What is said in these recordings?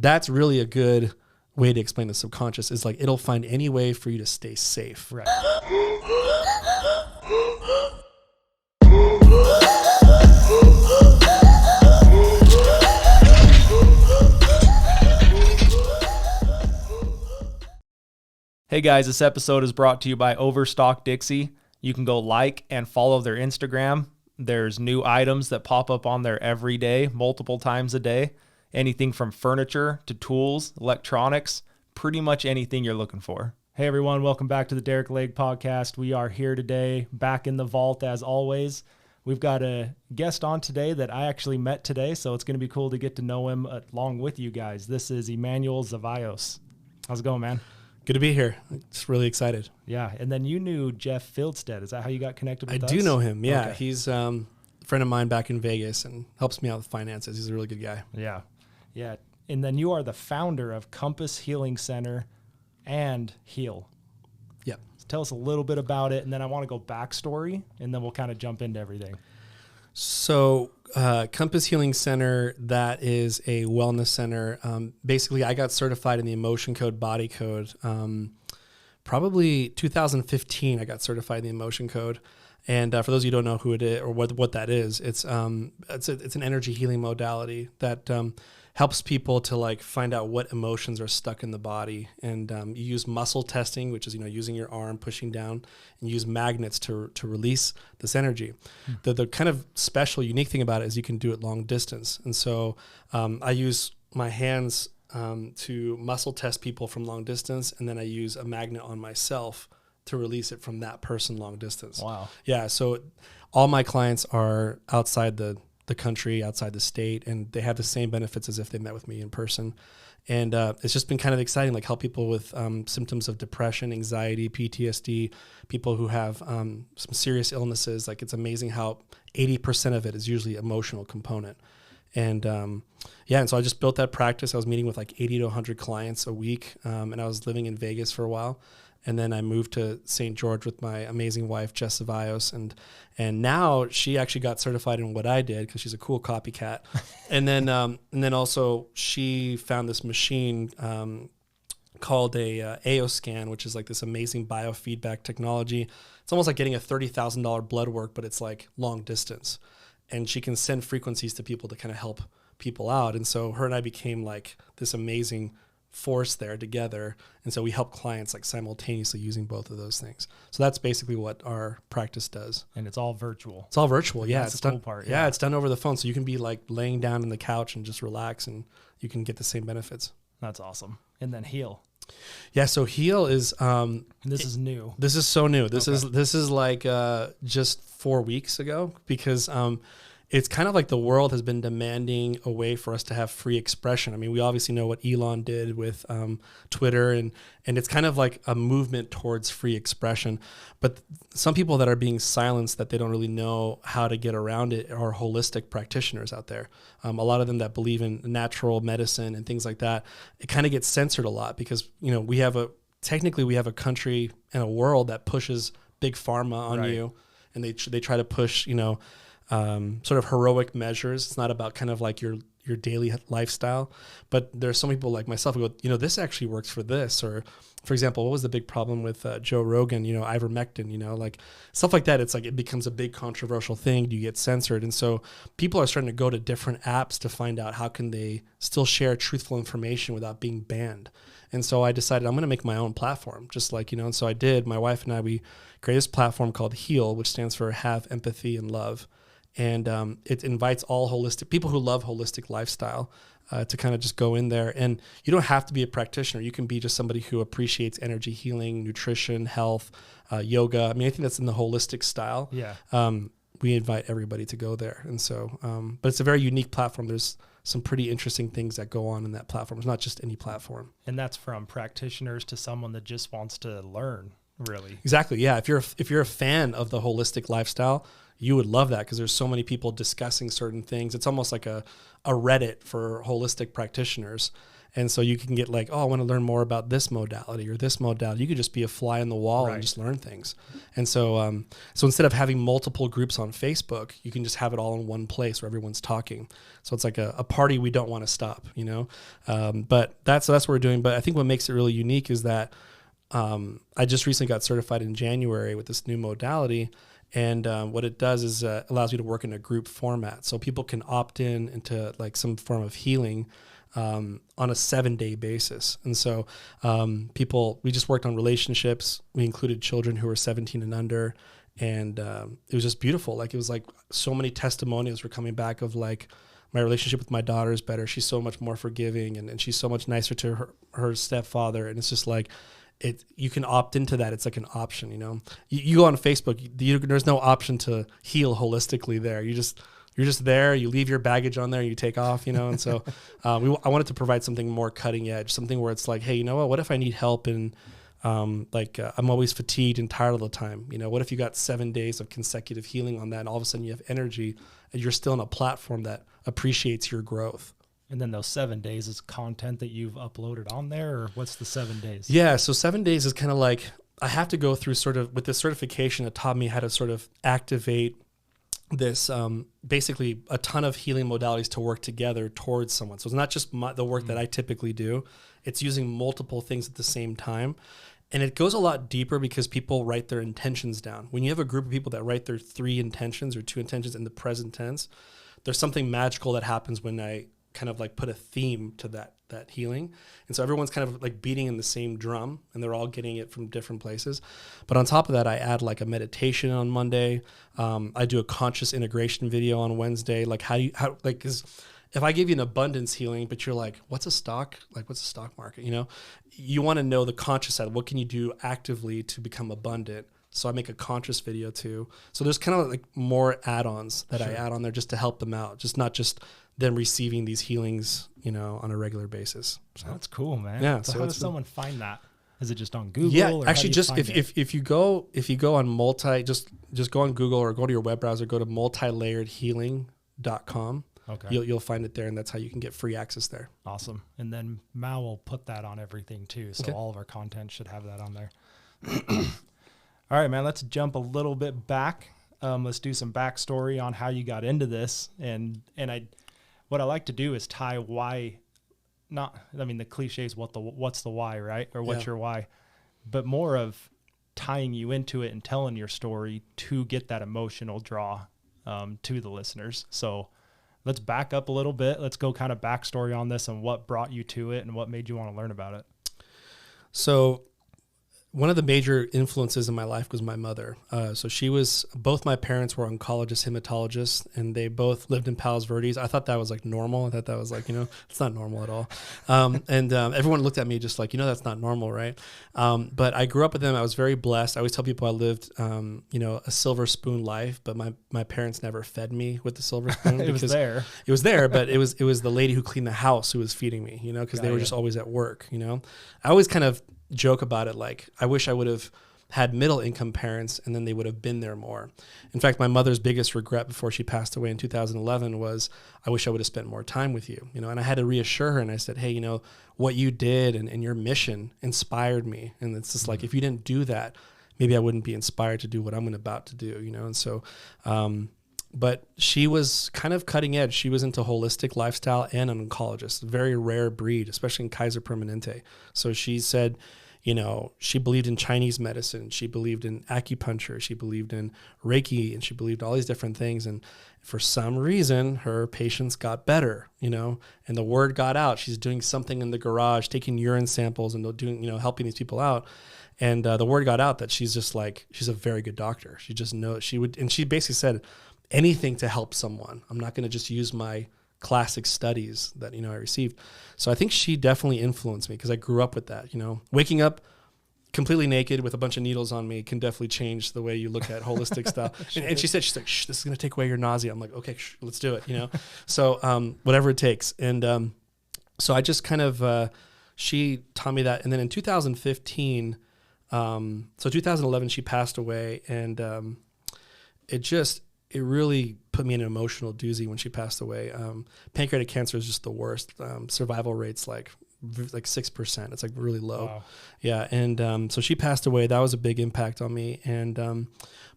that's really a good way to explain the subconscious, is like it'll find any way for you to stay safe. Right. Hey guys, this episode is brought to you by Overstock Dixie. You can go like and follow their Instagram. There's new items that pop up on there every day, multiple times a day. Anything from furniture to tools, electronics, pretty much anything you're looking for. Hey everyone, welcome back to the Derek Lake Podcast. We are here today, back in the vault as always. We've got a guest on today that I actually met today, so it's going to be cool to get to know him along with you guys. This is Emanuel Zevallos. How's it going, man? Good to be here. Just really excited. Yeah, and then you knew Jeff Fieldstead. Is that how you got connected with us? I do know him, yeah. Okay. He's a friend of mine back in Vegas and helps me out with finances. He's a really good guy. Yeah. And then you are the founder of Compass Healing Center and Heal. Yeah. So tell us a little bit about it, and then I want to go backstory, and then we'll kind of jump into everything. So Compass Healing Center, that is a wellness center. Basically, I got certified in the Emotion Code, Body Code. Probably 2015, I got certified in the Emotion Code. And for those of you who don't know who it is or what that is, it's an energy healing modality that helps people to like find out what emotions are stuck in the body. And you use muscle testing, which is using your arm, pushing down, and use magnets to release this energy. The kind of special, unique thing about it is you can do it long distance. And so I use my hands to muscle test people from long distance, and then I use a magnet on myself to release it from that person long distance. Wow. Yeah. So all my clients are outside the country, outside the state, and they have the same benefits as if they met with me in person. And it's just been kind of exciting, like help people with symptoms of depression, anxiety, PTSD, people who have some serious illnesses. Like it's amazing how 80% of it is usually emotional component. And and so I just built that practice. I was meeting with like 80 to 100 clients a week, and I was living in Vegas for a while. And then I moved to St. George with my amazing wife, Jess Zevallos. And now she actually got certified in what I did because she's a cool copycat. and then also she found this machine called a AO scan, which is like this amazing biofeedback technology. It's almost like getting a $30,000 blood work, but it's like long distance. And she can send frequencies to people to kind of help people out. And so her and I became like this amazing force there together, and so we help clients like simultaneously using both of those things. So that's basically what our practice does. And it's all virtual. It's all virtual. Yeah, that's it's the done. Cool part. Yeah, it's done over the phone, so you can be like laying down on the couch and just relax, and you can get the same benefits. That's awesome. And then Heal. Yeah, so Heal is this is new. This is so new. This is like just 4 weeks ago, because it's kind of like the world has been demanding a way for us to have free expression. I mean, we obviously know what Elon did with Twitter, and it's kind of like a movement towards free expression. But some people that are being silenced, that they don't really know how to get around it, are holistic practitioners out there. A lot of them that believe in natural medicine and things like that. It kind of gets censored a lot because, we have a country and a world that pushes big pharma on you, and they try to push, sort of heroic measures. It's not about kind of like your daily lifestyle, but there's some people like myself who go, this actually works for this. Or for example, what was the big problem with Joe Rogan, ivermectin, like stuff like that. It's like, it becomes a big controversial thing. You get censored. And so people are starting to go to different apps to find out how can they still share truthful information without being banned. And so I decided I'm going to make my own platform, just like, and so I did. My wife and I, we created this platform called Heal, which stands for Have Empathy and Love. And it invites all holistic people who love holistic lifestyle to kind of just go in there. And you don't have to be a practitioner. You can be just somebody who appreciates energy healing, nutrition, health, yoga. I mean, I think that's in the holistic style. Yeah. We invite everybody to go there. And so, but it's a very unique platform. There's some pretty interesting things that go on in that platform. It's not just any platform. And that's from practitioners to someone that just wants to learn. really. Exactly. Yeah. If you're a fan of the holistic lifestyle, you would love that because there's so many people discussing certain things. It's almost like a Reddit for holistic practitioners. And so you can get like, oh, I want to learn more about this modality or this modality. You could just be a fly in the wall and just learn things. And so, so instead of having multiple groups on Facebook, you can just have it all in one place where everyone's talking. So it's like a party we don't want to stop, you know? But that's what we're doing. But I think what makes it really unique is that I just recently got certified in January with this new modality. And what it does is allows you to work in a group format. So people can opt in into like some form of healing on a 7-day basis. And so we just worked on relationships. We included children who were 17 and under. And it was just beautiful. Like, it was like so many testimonials were coming back of like, my relationship with my daughter is better. She's so much more forgiving and she's so much nicer to her stepfather. And it's just like, you can opt into that. It's like an option, you know. You go on Facebook, there's no option to heal holistically there. You're just there. You leave your baggage on there. You take off, you know. And so I wanted to provide something more cutting edge, something where it's like, hey, you know what? What if I need help in I'm always fatigued and tired all the time. You know, what if you got 7 days of consecutive healing on that, and all of a sudden you have energy, and you're still on a platform that appreciates your growth. And then those 7 days is content that you've uploaded on there, or what's the 7 days? Yeah. So 7 days is kind of like, I have to go through sort of with this certification. It taught me how to sort of activate this, basically a ton of healing modalities to work together towards someone. So it's not just the work that I typically do. It's using multiple things at the same time. And it goes a lot deeper because people write their intentions down. When you have a group of people that write their 3 intentions or 2 intentions in the present tense, there's something magical that happens when I kind of like put a theme to that healing. And so everyone's kind of like beating in the same drum, and they're all getting it from different places. But on top of that, I add like a meditation on Monday. I do a conscious integration video on Wednesday. Like because if I give you an abundance healing, but you're like, what's a stock? Like, what's a stock market? You know, you want to know the conscious side. What can you do actively to become abundant? So I make a conscious video too. So there's kind of like more add-ons that I add on there just to help them out. Just not just them receiving these healings, you know, on a regular basis. So that's cool, man. Yeah. So how does someone find that? Is it just on Google? Yeah, or actually, just if you go on just go on Google or go to your web browser, go to multilayeredhealing.com. Okay. You'll find it there, and that's how you can get free access there. Awesome. And then Mal will put that on everything too. So all of our content should have that on there. All right, man, let's jump a little bit back. Let's do some backstory on how you got into this. And what I like to do is tie why, the cliche is what's the why, right? Or what's your why, but more of tying you into it and telling your story to get that emotional draw to the listeners. So let's back up a little bit. Let's go kind of backstory on this and what brought you to it and what made you want to learn about it. So one of the major influences in my life was my mother. Both my parents were oncologists, hematologists, and they both lived in Palos Verdes. I thought that was like normal. I thought that was like, it's not normal at all. Everyone looked at me just like, that's not normal, right? But I grew up with them. I was very blessed. I always tell people I lived, a silver spoon life, but my parents never fed me with the silver spoon. It was there. It was there, but it was the lady who cleaned the house who was feeding me, because they were just always at work, I always kind of joke about it like, I wish I would have had middle income parents and then they would have been there more. In fact, my mother's biggest regret before she passed away in 2011 was, I wish I would have spent more time with you, and I had to reassure her, and I said, hey, what you did and your mission inspired me. And it's just like, if you didn't do that, maybe I wouldn't be inspired to do what I'm about to do, and so, but she was kind of cutting edge. She was into holistic lifestyle and an oncologist, a very rare breed, especially in Kaiser Permanente. So she said, she believed in Chinese medicine. She believed in acupuncture. She believed in Reiki, and she believed all these different things. And for some reason, her patients got better, and the word got out. She's doing something in the garage, taking urine samples and doing, helping these people out. And the word got out that she's a very good doctor. She just knows and she basically said, anything to help someone. I'm not going to just use my classic studies that, I received. So I think she definitely influenced me because I grew up with that, waking up completely naked with a bunch of needles on me can definitely change the way you look at holistic stuff. And she's like, shh, this is going to take away your nausea. I'm like, okay, let's do it. So, whatever it takes. And, so I just kind of, she taught me that. And then in 2015, So 2011, she passed away, and it really put me in an emotional doozy when she passed away. Pancreatic cancer is just the worst. Survival rate's like 6%. It's like really low. Wow. Yeah. And so she passed away. That was a big impact on me. And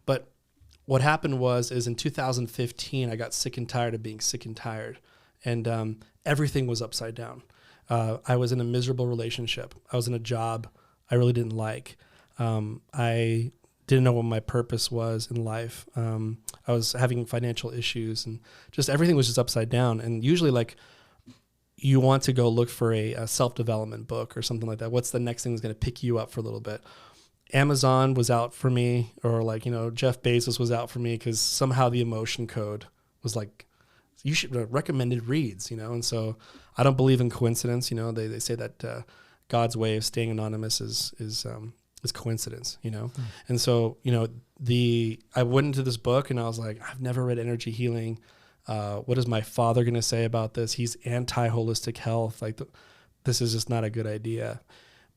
but what happened is in 2015, I got sick and tired of being sick and tired. And everything was upside down. I was in a miserable relationship. I was in a job I really didn't like. I didn't know what my purpose was in life. I was having financial issues, and just everything was just upside down. And usually, like, you want to go look for a self-development book or something like that. What's the next thing that's going to pick you up for a little bit? Amazon was out for me, or like, Jeff Bezos was out for me, because somehow the emotion code was like, you should recommended reads, and so I don't believe in coincidence. They say that God's way of staying anonymous is coincidence, And so, I went into this book and I was like, I've never read energy healing. What is my father going to say about this? He's anti-holistic health. Like, this is just not a good idea.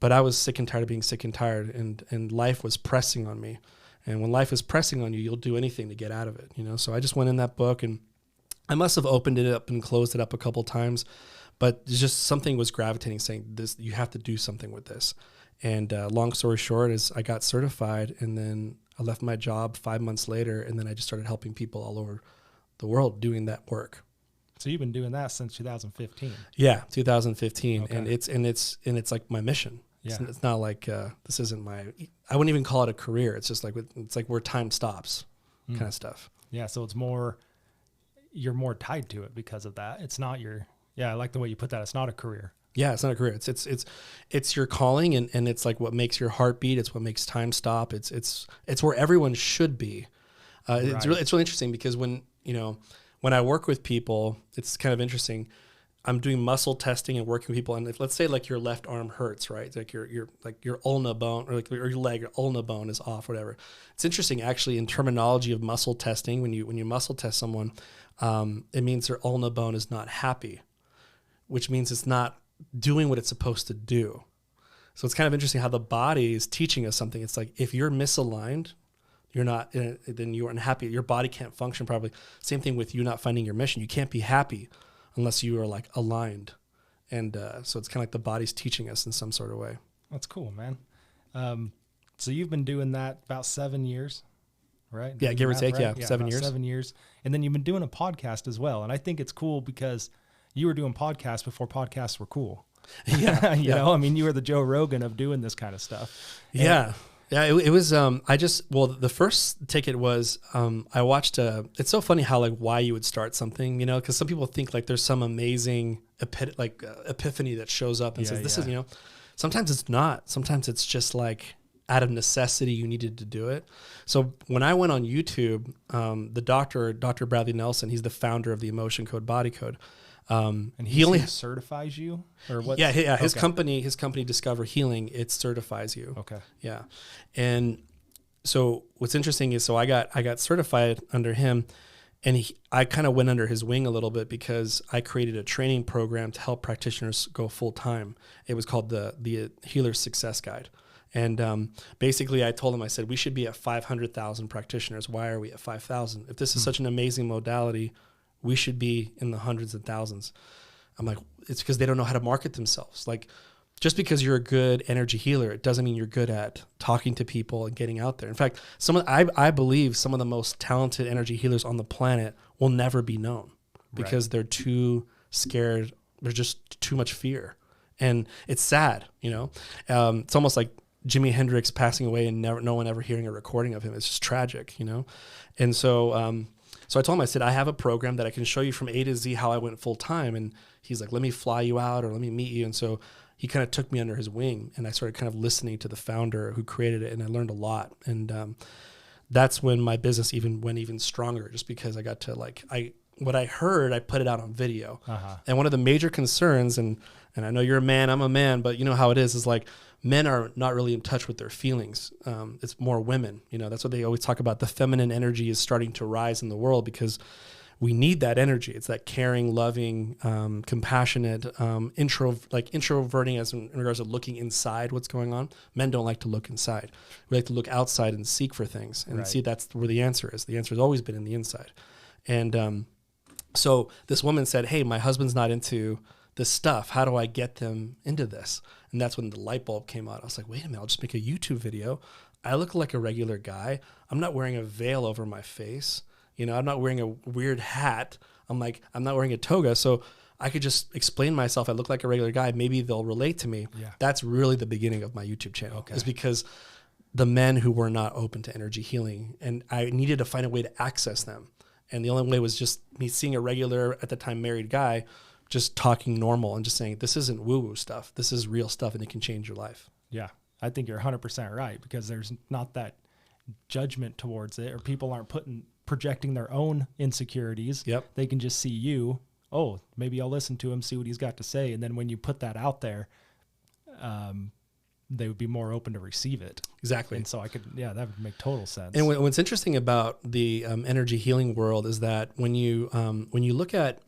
But I was sick and tired of being sick and tired, and life was pressing on me. And when life is pressing on you, you'll do anything to get out of it, So I just went in that book, and I must have opened it up and closed it up a couple of times, but just something was gravitating, saying, "This, you have to do something with this." And long story short is I got certified, and then I left my job 5 months later, and then I just started helping people all over the world doing that work. So you've been doing that since 2015. Yeah, 2015, Okay. and it's like my mission. Yeah. It's not like this isn't I wouldn't even call it a career. It's just like it's like where time stops, kind of stuff. Yeah, so you're more tied to it because of that. It's not I like the way you put that. It's not a career. Yeah, it's not a career. It's your calling, and it's like what makes your heart beat. It's what makes time stop. It's where everyone should be. Right. It's really interesting, because when I work with people, it's kind of interesting. I'm doing muscle testing and working with people, and if, let's say, like, your left arm hurts, right? Like your ulna bone, or your leg, your ulna bone is off, whatever. It's interesting, actually, in terminology of muscle testing. When you muscle test someone, it means their ulna bone is not happy, which means it's not doing what it's supposed to do. So it's kind of interesting how the body is teaching us something. It's like, if you're misaligned, then you are unhappy. Your body can't function properly. Same thing with you not finding your mission. You can't be happy unless you are, like, aligned. And so it's kind of like the body's teaching us in some sort of way. That's cool, man. So you've been doing that about 7 years, right? Yeah, give or take. Right? Yeah, 7 years. 7 years. And then you've been doing a podcast as well. And I think it's cool because you were doing podcasts before podcasts were cool. Yeah. you know, I mean, you were the Joe Rogan of doing this kind of stuff. Yeah. Yeah, it was, the first ticket was, I watched, it's so funny how, like, why you would start something, because some people think, like, there's some amazing epiphany that shows up and says, this is, sometimes it's not. Sometimes it's just, like, out of necessity, you needed to do it. So when I went on YouTube, the Dr. Bradley Nelson, he's the founder of the Emotion Code, Body Code. And he only certifies you, or what? Yeah. His company Discover Healing, it certifies you. Okay. Yeah. And so what's interesting is, so I got certified under him, and I kind of went under his wing a little bit, because I created a training program to help practitioners go full time. It was called the Healer Success Guide. And basically I told him, I said, we should be at 500,000 practitioners. Why are we at 5,000? If this is such an amazing modality, we should be in the hundreds of thousands. I'm like, it's because they don't know how to market themselves. Like, just because you're a good energy healer, it doesn't mean you're good at talking to people and getting out there. In fact, I believe some of the most talented energy healers on the planet will never be known, because they're too scared. There's just too much fear. And it's sad, it's almost like Jimi Hendrix passing away and no one ever hearing a recording of him. It's just tragic, And so, so I told him, I said, I have a program that I can show you from A to Z how I went full time. And he's like, let me fly you out, or let me meet you. And so he kind of took me under his wing, and I started kind of listening to the founder who created it, and I learned a lot. And that's when my business went even stronger, just because I got to, like, what I heard, I put it out on video. Uh-huh. And one of the major concerns, and I know you're a man, I'm a man, but you know how it is like, men are not really in touch with their feelings. It's more women. That's what they always talk about. The feminine energy is starting to rise in the world, because we need that energy. It's that caring, loving, compassionate, introverting as in regards to looking inside what's going on. Men don't like to look inside. We like to look outside and seek for things and see that's where the answer is. The answer has always been in the inside. And so this woman said, hey, my husband's not into this stuff. How do I get them into this? And that's when the light bulb came out. I was like, wait a minute, I'll just make a YouTube video. I look like a regular guy. I'm not wearing a veil over my face. You know, I'm not wearing a weird hat. I'm not wearing a toga. So I could just explain myself. I look like a regular guy. Maybe they'll relate to me. Yeah. That's really the beginning of my YouTube channel. Okay. Is because the men who were not open to energy healing, and I needed to find a way to access them. And the only way was just me seeing a regular, at the time, married guy, just talking normal and just saying, this isn't woo-woo stuff. This is real stuff, and it can change your life. Yeah, I think you're 100% right, because there's not that judgment towards it, or people aren't projecting their own insecurities. Yep. They can just see you. Oh, maybe I'll listen to him, see what he's got to say. And then when you put that out there, they would be more open to receive it. Exactly. And so that would make total sense. And what's interesting about the energy healing world is that when you look at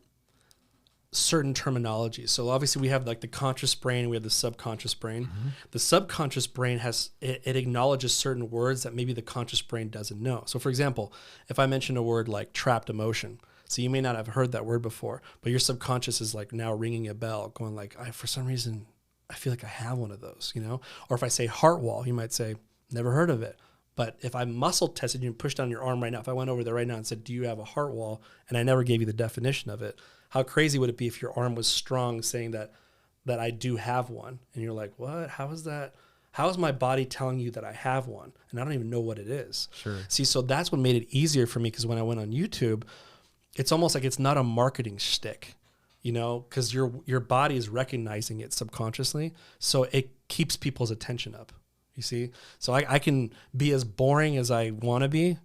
certain terminology, so obviously we have like the conscious brain and we have the subconscious brain. Mm-hmm. The subconscious brain it acknowledges certain words that maybe the conscious brain doesn't know. So for example, if I mention a word like trapped emotion, so you may not have heard that word before, but your subconscious is like now ringing a bell, going like, for some reason, I feel like I have one of those, you know? Or if I say heart wall, you might say, never heard of it. But if I muscle tested you and pushed down your arm right now, if I went over there right now and said, do you have a heart wall? And I never gave you the definition of it, how crazy would it be if your arm was strong saying that I do have one? And you're like, what? How is that? How is my body telling you that I have one? And I don't even know what it is. Sure. See, so that's what made it easier for me, because when I went on YouTube, it's almost like it's not a marketing shtick, you know, because your body is recognizing it subconsciously. So it keeps people's attention up, you see? So I can be as boring as I want to be,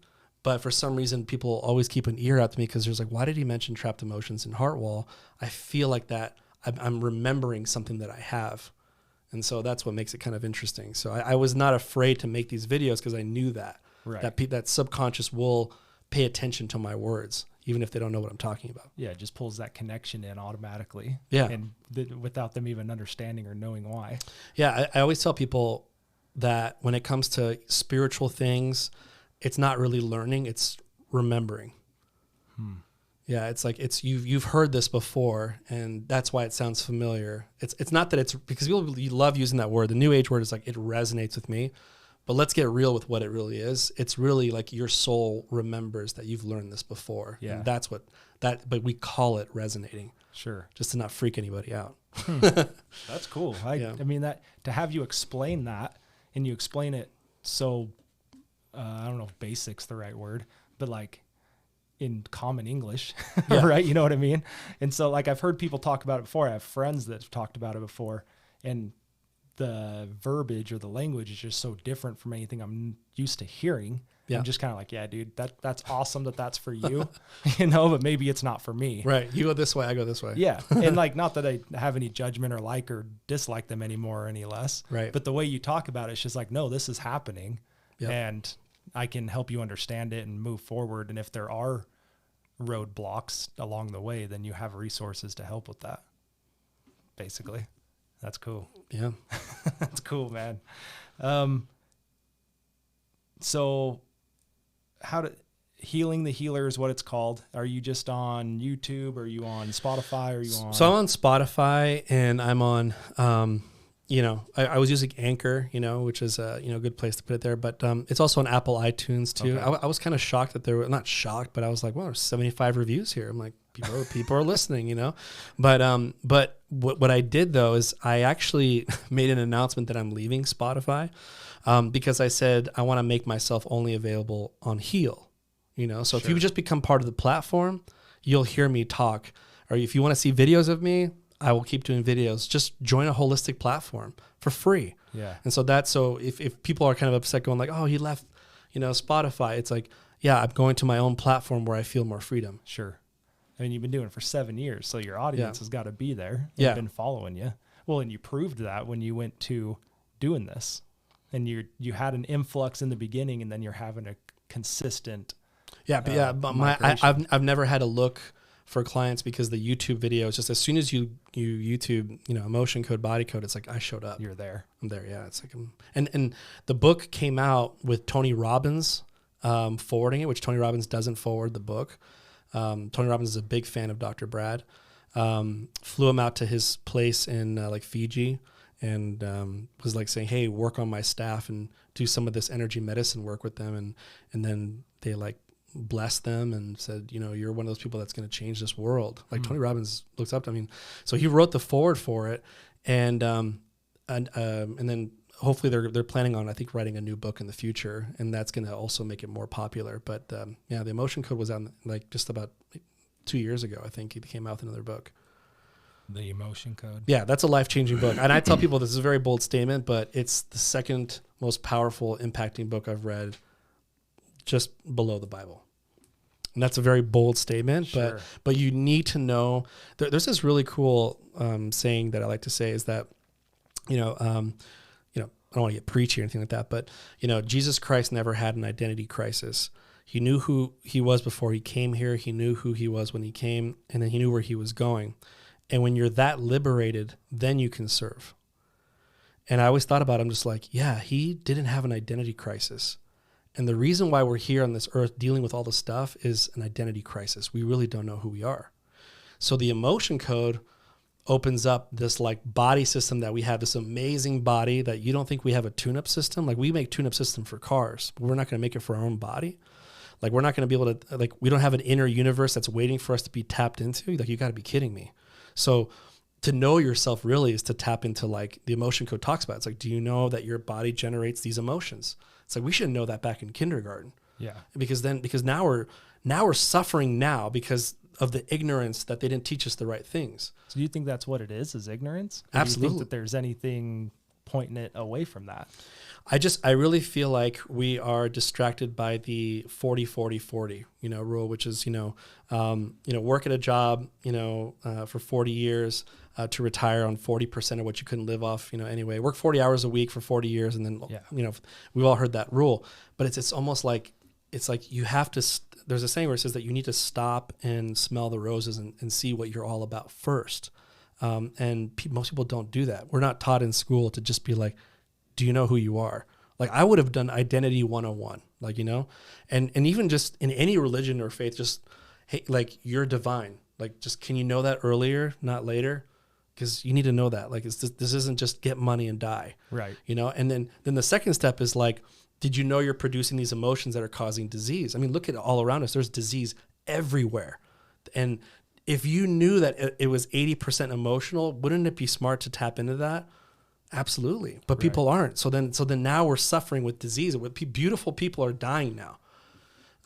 but for some reason, people always keep an ear out to me, because there's like, why did he mention trapped emotions and heart wall? I feel like that I'm remembering something that I have. And so that's what makes it kind of interesting. So I was not afraid to make these videos, because I knew that, that subconscious will pay attention to my words, even if they don't know what I'm talking about. Yeah, it just pulls that connection in automatically. Yeah. And without them even understanding or knowing why. Yeah, I always tell people that when it comes to spiritual things, it's not really learning, it's remembering. Yeah, it's like you've heard this before, and that's why it sounds familiar. It's not that it's because people love using that word. The new age word is like, it resonates with me. But let's get real with what it really is. It's really like your soul remembers that you've learned this before. Yeah. And that's but we call it resonating. Sure. Just to not freak anybody out. That's cool. I mean, that to have you explain that, and you explain it so, I don't know if basic's the right word, but like in common English, right? You know what I mean? And so like, I've heard people talk about it before. I have friends that have talked about it before, and the verbiage or the language is just so different from anything I'm used to hearing. Yeah. I'm just kind of like, yeah, dude, that's awesome that's for you, you know, but maybe it's not for me. Right. You go this way, I go this way. Yeah. And like, not that I have any judgment or like or dislike them anymore or any less. Right. But the way you talk about it, it's just like, no, this is happening. Yep. And I can help you understand it and move forward. And if there are roadblocks along the way, then you have resources to help with that, basically. That's cool. Yeah. That's cool, man. So Healing the Healer is what it's called. Are you just on YouTube? Are you on Spotify? Are you on? So I'm on Spotify, and I'm on, I was using Anchor, which is a, good place to put it there, but it's also on Apple iTunes too. Okay. I was kind of shocked that not shocked, but I was like, well, there's 75 reviews here. I'm like, people are listening, but what I did though, is I actually made an announcement that I'm leaving Spotify, because I said, I want to make myself only available on Heal, so if you just become part of the platform, you'll hear me talk, or if you want to see videos of me, I will keep doing videos. Just join a holistic platform for free. Yeah. And so if people are kind of upset going like, oh, he left, Spotify, it's like, yeah, I'm going to my own platform where I feel more freedom. Sure. I mean, you've been doing it for 7 years, so your audience has got to be there. They've been following you. Well, and you proved that when you went to doing this, and you had an influx in the beginning, and then you're having a consistent but I've never had to look for clients because the YouTube video is just as soon as you YouTube, emotion code, body code, it's like I showed up. You're there. I'm there. Yeah. It's like, and the book came out with Tony Robbins forwarding it, which Tony Robbins doesn't forward the book. Tony Robbins is a big fan of Dr. Brad. Flew him out to his place in like Fiji and was like saying, hey, work on my staff and do some of this energy medicine work with them. And then they like blessed them and said, you're one of those people that's going to change this world. Like Tony Robbins looks up to, so he wrote the forward for it. And then hopefully they're planning on, I think, writing a new book in the future, and that's going to also make it more popular. But the emotion code was out like just about 2 years ago. I think it came out with another book. The emotion code. Yeah, that's a life-changing book. And I tell people this is a very bold statement, but it's the second most powerful, impacting book I've read, just below the Bible. And that's a very bold statement, sure. but you need to know. There's this really cool saying that I like to say is that, I don't want to get preachy or anything like that, but Jesus Christ never had an identity crisis. He knew who he was before he came here. He knew who he was when he came, and then he knew where he was going. And when you're that liberated, then you can serve. And I always thought about it, I'm just like, yeah, he didn't have an identity crisis. And the reason why we're here on this earth dealing with all this stuff is an identity crisis. We really don't know who we are. So the emotion code opens up this like body system that we have, this amazing body that you don't think we have a tune-up system. Like we make tune-up system for cars, but we're not going to make it for our own body. Like we're not going to be able to, like we don't have an inner universe that's waiting for us to be tapped into. Like you got to be kidding me. So to know yourself really is to tap into like the emotion code talks about. It's like, do you know that your body generates these emotions? It's like, we should know that back in kindergarten. Yeah. Because now we're suffering now because of the ignorance that they didn't teach us the right things. So do you think that's what it is ignorance? Or Absolutely. do you think that there's anything pointing it away from that? I really feel like we are distracted by the 40-40-40, rule, which is, work at a job, for 40 years, to retire on 40% of what you couldn't live off, anyway, work 40 hours a week for 40 years. And then, we've all heard that rule, but it's almost like, it's like you have to, there's a saying where it says that you need to stop and smell the roses and see what you're all about first. And most people don't do that. We're not taught in school to just be like, do you know who you are? Like I would have done identity 101, like, and even just in any religion or faith, just, hey, like you're divine. Like, just, can you know that earlier, not later? Because you need to know that. Like, this isn't just get money and die. Right. And then the second step is like, did you know you're producing these emotions that are causing disease? I mean, look at it all around us. There's disease everywhere. And if you knew that it was 80% emotional, wouldn't it be smart to tap into that? Absolutely. But people aren't. So then now we're suffering with disease. Beautiful people are dying now.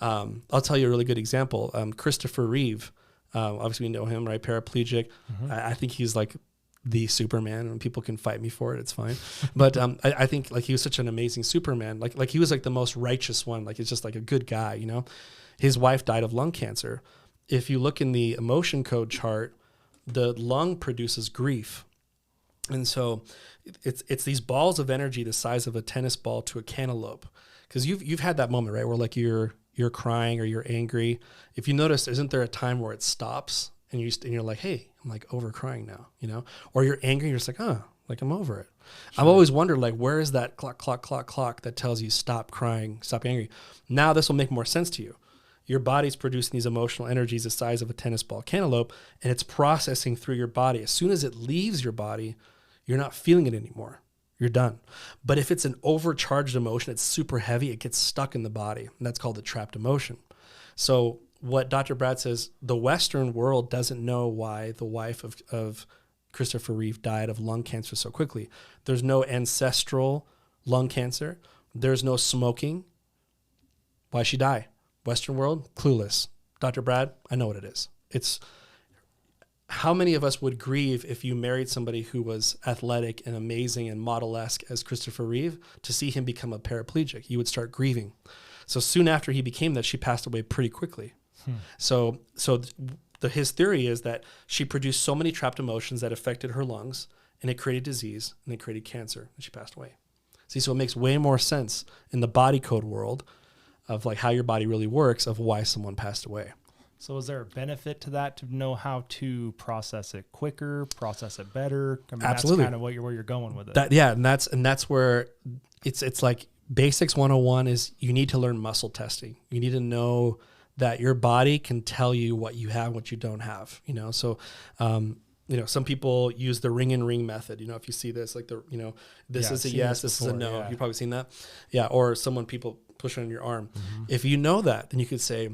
I'll tell you a really good example. Christopher Reeve, obviously we know him, right? Paraplegic. Mm-hmm. I think he's like the Superman, and people can fight me for it. It's fine. But I think like he was such an amazing Superman. Like he was like the most righteous one. Like he's just like a good guy, His wife died of lung cancer. If you look in the emotion code chart, the lung produces grief. And so it's these balls of energy the size of a tennis ball to a cantaloupe. Because you've had that moment, right, where like you're crying or you're angry. If you notice, isn't there a time where it stops and you're like, hey, I'm like over crying now, Or you're angry, you're just like, like I'm over it. Sure. I've always wondered, like, where is that clock that tells you stop crying, stop angry? Now this will make more sense to you. Your body's producing these emotional energies the size of a tennis ball cantaloupe, and it's processing through your body. As soon as it leaves your body, you're not feeling it anymore. You're done. But if it's an overcharged emotion, it's super heavy, it gets stuck in the body. And that's called a trapped emotion. So what Dr. Brad says, the Western world doesn't know why the wife of Christopher Reeve died of lung cancer so quickly. There's no ancestral lung cancer. There's no smoking. Why she die? Western world, clueless. Dr. Brad, I know what it is. It's how many of us would grieve if you married somebody who was athletic and amazing and model-esque as Christopher Reeve to see him become a paraplegic? You would start grieving. So soon after he became that, she passed away pretty quickly. So his theory is that she produced so many trapped emotions that affected her lungs, and it created disease, and it created cancer, and she passed away. See, so it makes way more sense in the body code world of like how your body really works, of why someone passed away. So is there a benefit to that, to know how to process it quicker, process it better? I mean, Absolutely. That's kind of where you're going with it. And that's where it's like basics 101 is you need to learn muscle testing. You need to know that your body can tell you what you have, what you don't have, So, some people use the ring and ring method. If you see this, like this is a yes, this is a no. Yeah. You've probably seen that. Yeah. Or people push on your arm. Mm-hmm. If you know that, then you could say,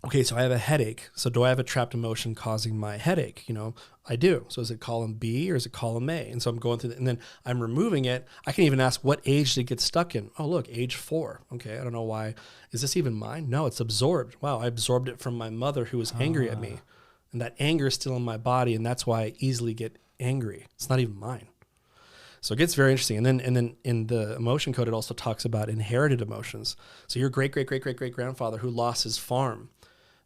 okay, so I have a headache. So do I have a trapped emotion causing my headache? I do. So is it column B or is it column A? And so I'm going through and then I'm removing it. I can even ask, what age did it get stuck in? Oh, look, age 4. Okay, I don't know why. Is this even mine? No, it's absorbed. Wow, I absorbed it from my mother who was angry at me. And that anger is still in my body, and that's why I easily get angry. It's not even mine. So it gets very interesting. And then in the emotion code, it also talks about inherited emotions. So your great-great-great-great-great-grandfather who lost his farm,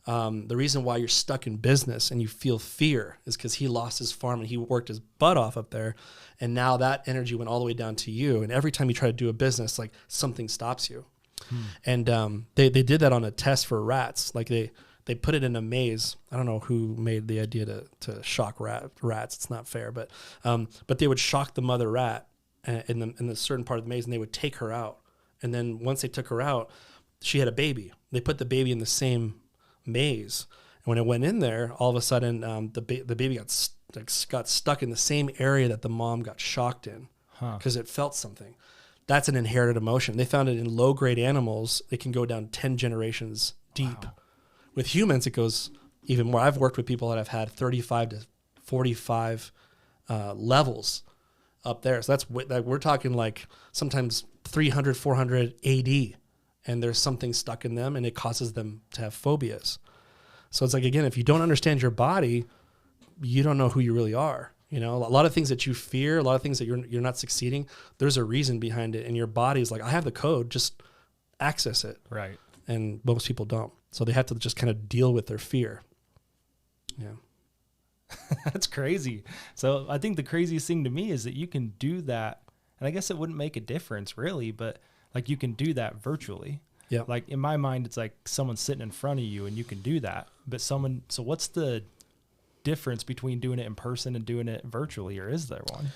the reason why you're stuck in business and you feel fear is because he lost his farm and he worked his butt off up there. And now that energy went all the way down to you. And every time you try to do a business, like something stops you. And they did that on a test for rats. Like they put it in a maze. I don't know who made the idea to shock rats. It's not fair, but they would shock the mother rat in the certain part of the maze, and they would take her out. And then once they took her out, she had a baby. They put the baby in the same maze, and when it went in there, all of a sudden the baby got stuck in the same area that the mom got shocked in because it felt something. That's an inherited emotion. They found it in low-grade animals. It can go down 10 generations deep. Wow. With humans, it goes even more. I've worked with people that have had 35 to 45 levels up there. So we're talking like sometimes 300, 400 AD, and there's something stuck in them, and it causes them to have phobias. So it's like, again, if you don't understand your body, you don't know who you really are. A lot of things that you fear, a lot of things that you're not succeeding, there's a reason behind it, and your body's like, I have the code, just access it. Right. And most people don't. So they have to just kind of deal with their fear. Yeah. That's crazy. So I think the craziest thing to me is that you can do that. And I guess it wouldn't make a difference really, but like you can do that virtually. Yeah. Like in my mind, it's like someone's sitting in front of you and you can do that. But so what's the difference between doing it in person and doing it virtually, or is there one?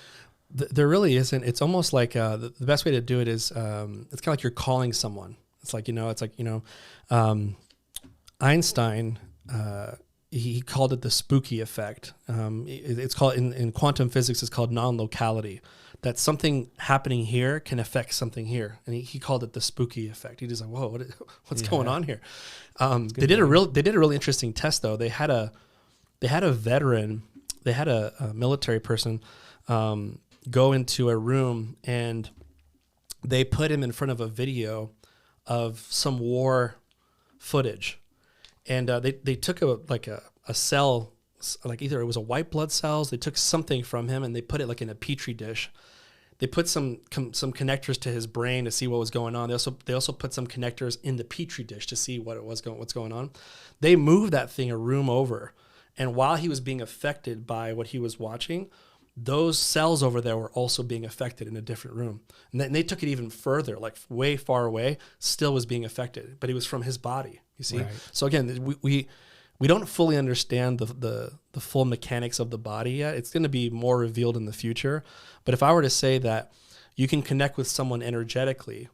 There really isn't. It's almost like the best way to do it is it's kind of like you're calling someone. It's like, Einstein, he called it the spooky effect. It's called in quantum physics, it's called non-locality, that something happening here can affect something here. And he called it the spooky effect. He just like, whoa, what's going on here? They did a really interesting test though. They had a veteran, they had a military person, go into a room, and they put him in front of a video of some war footage. And they took a cell, like either it was a white blood cells, they took something from him and they put it like in a petri dish. They put some connectors to his brain to see what was going on. They also put some connectors in the petri dish to see what's going on. They moved that thing a room over, and while he was being affected by what he was watching, those cells over there were also being affected in a different room. And then they took it even further, like way far away, still was being affected, but it was from his body, you see? Right. So again, we don't fully understand the full mechanics of the body yet. It's going to be more revealed in the future. But if I were to say that you can connect with someone energetically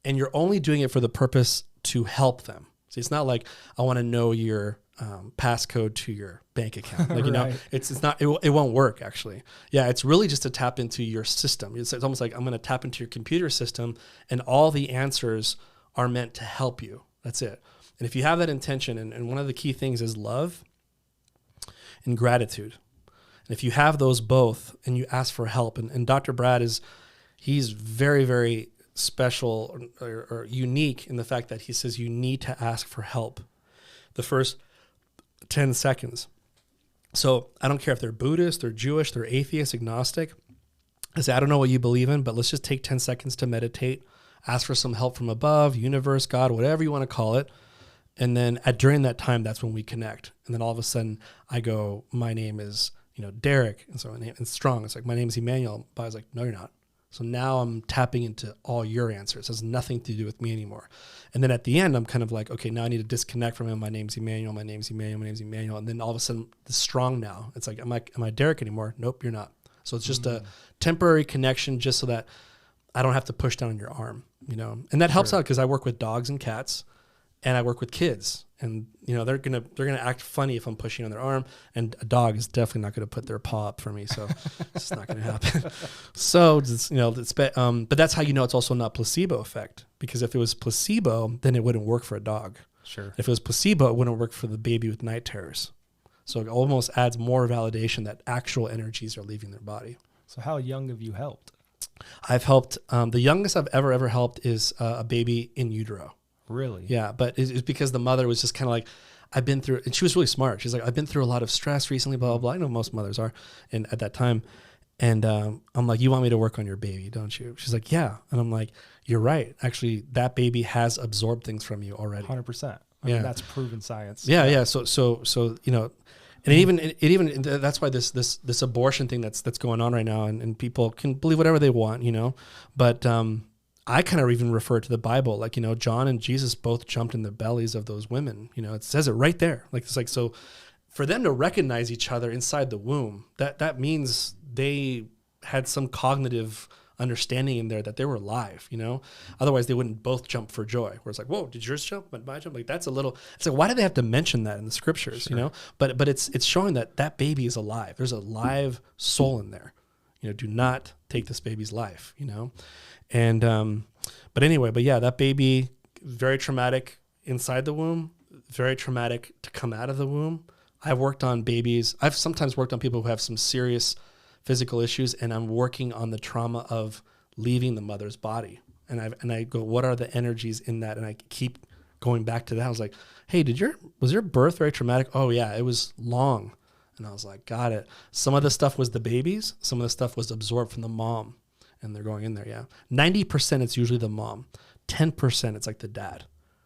and you're only doing it for the purpose to help them. See, it's not like I want to know your passcode to your bank account. Like, right. It's not, it won't work actually. Yeah. It's really just to tap into your system. It's almost like I'm going to tap into your computer system, and all the answers are meant to help you. That's it. And if you have that intention, and one of the key things is love and gratitude. And if you have those both and you ask for help, and Dr. Brad he's very, very special or unique in the fact that he says you need to ask for help the first 10 seconds. So I don't care if they're Buddhist, they're Jewish, they're atheist, agnostic. I say, I don't know what you believe in, but let's just take 10 seconds to meditate, ask for some help from above, universe, God, whatever you want to call it. And then during that time, that's when we connect. And then all of a sudden I go, my name is, Derek. And so my name is Strong. It's like, my name is Emanuel. But I was like, no, you're not. So now I'm tapping into all your answers. It has nothing to do with me anymore. And then at the end, I'm kind of like, okay, now I need to disconnect from him. My name's Emanuel. My name's Emanuel. My name's Emanuel. And then all of a sudden, the strong now. It's like, am I Derek anymore? Nope, you're not. So it's just a temporary connection, just so that I don't have to push down on your arm, And that helps out because I work with dogs and cats, and I work with kids. And they're gonna act funny if I'm pushing on their arm, and a dog is definitely not gonna put their paw up for me, so it's not gonna happen. So but that's how it's also not placebo effect, because if it was placebo, then it wouldn't work for a dog. Sure. If it was placebo, it wouldn't work for the baby with night terrors. So it almost adds more validation that actual energies are leaving their body. So how young have you helped? I've helped. The youngest I've ever helped is a baby in utero. Really? Yeah, but it's because the mother was just kind of like, I've been through, and she was really smart. She's like, I've been through a lot of stress recently, blah, blah, blah. I know most mothers are, and at that time. And I'm like, you want me to work on your baby, don't you? She's like, yeah. And I'm like, you're right. Actually, that baby has absorbed things from you already. 100%. I mean, that's proven science. Yeah. So and it even that's why this abortion thing that's going on right now, and people can believe whatever they want, but I kind of even refer to the Bible, like, John and Jesus both jumped in the bellies of those women. It says it right there. Like, it's like, so for them to recognize each other inside the womb, that means they had some cognitive understanding in there that they were alive, Otherwise they wouldn't both jump for joy. Where it's like, whoa, did yours jump? But my jump? Like, that's a little, it's like, why do they have to mention that in the scriptures, Sure. But it's showing that baby is alive. There's a live soul in there. Do not take this baby's life, And, but yeah, that baby, very traumatic inside the womb, very traumatic to come out of the womb. I've worked on babies. I've sometimes worked on people who have some serious physical issues, and I'm working on the trauma of leaving the mother's body. And I go, what are the energies in that? And I keep going back to that. I was like, hey, was your birth very traumatic? Oh yeah, it was long. And I was like, got it. Some of the stuff was the babies. Some of the stuff was absorbed from the mom. And they're going in there, yeah. 90% it's usually the mom. 10% it's like the dad.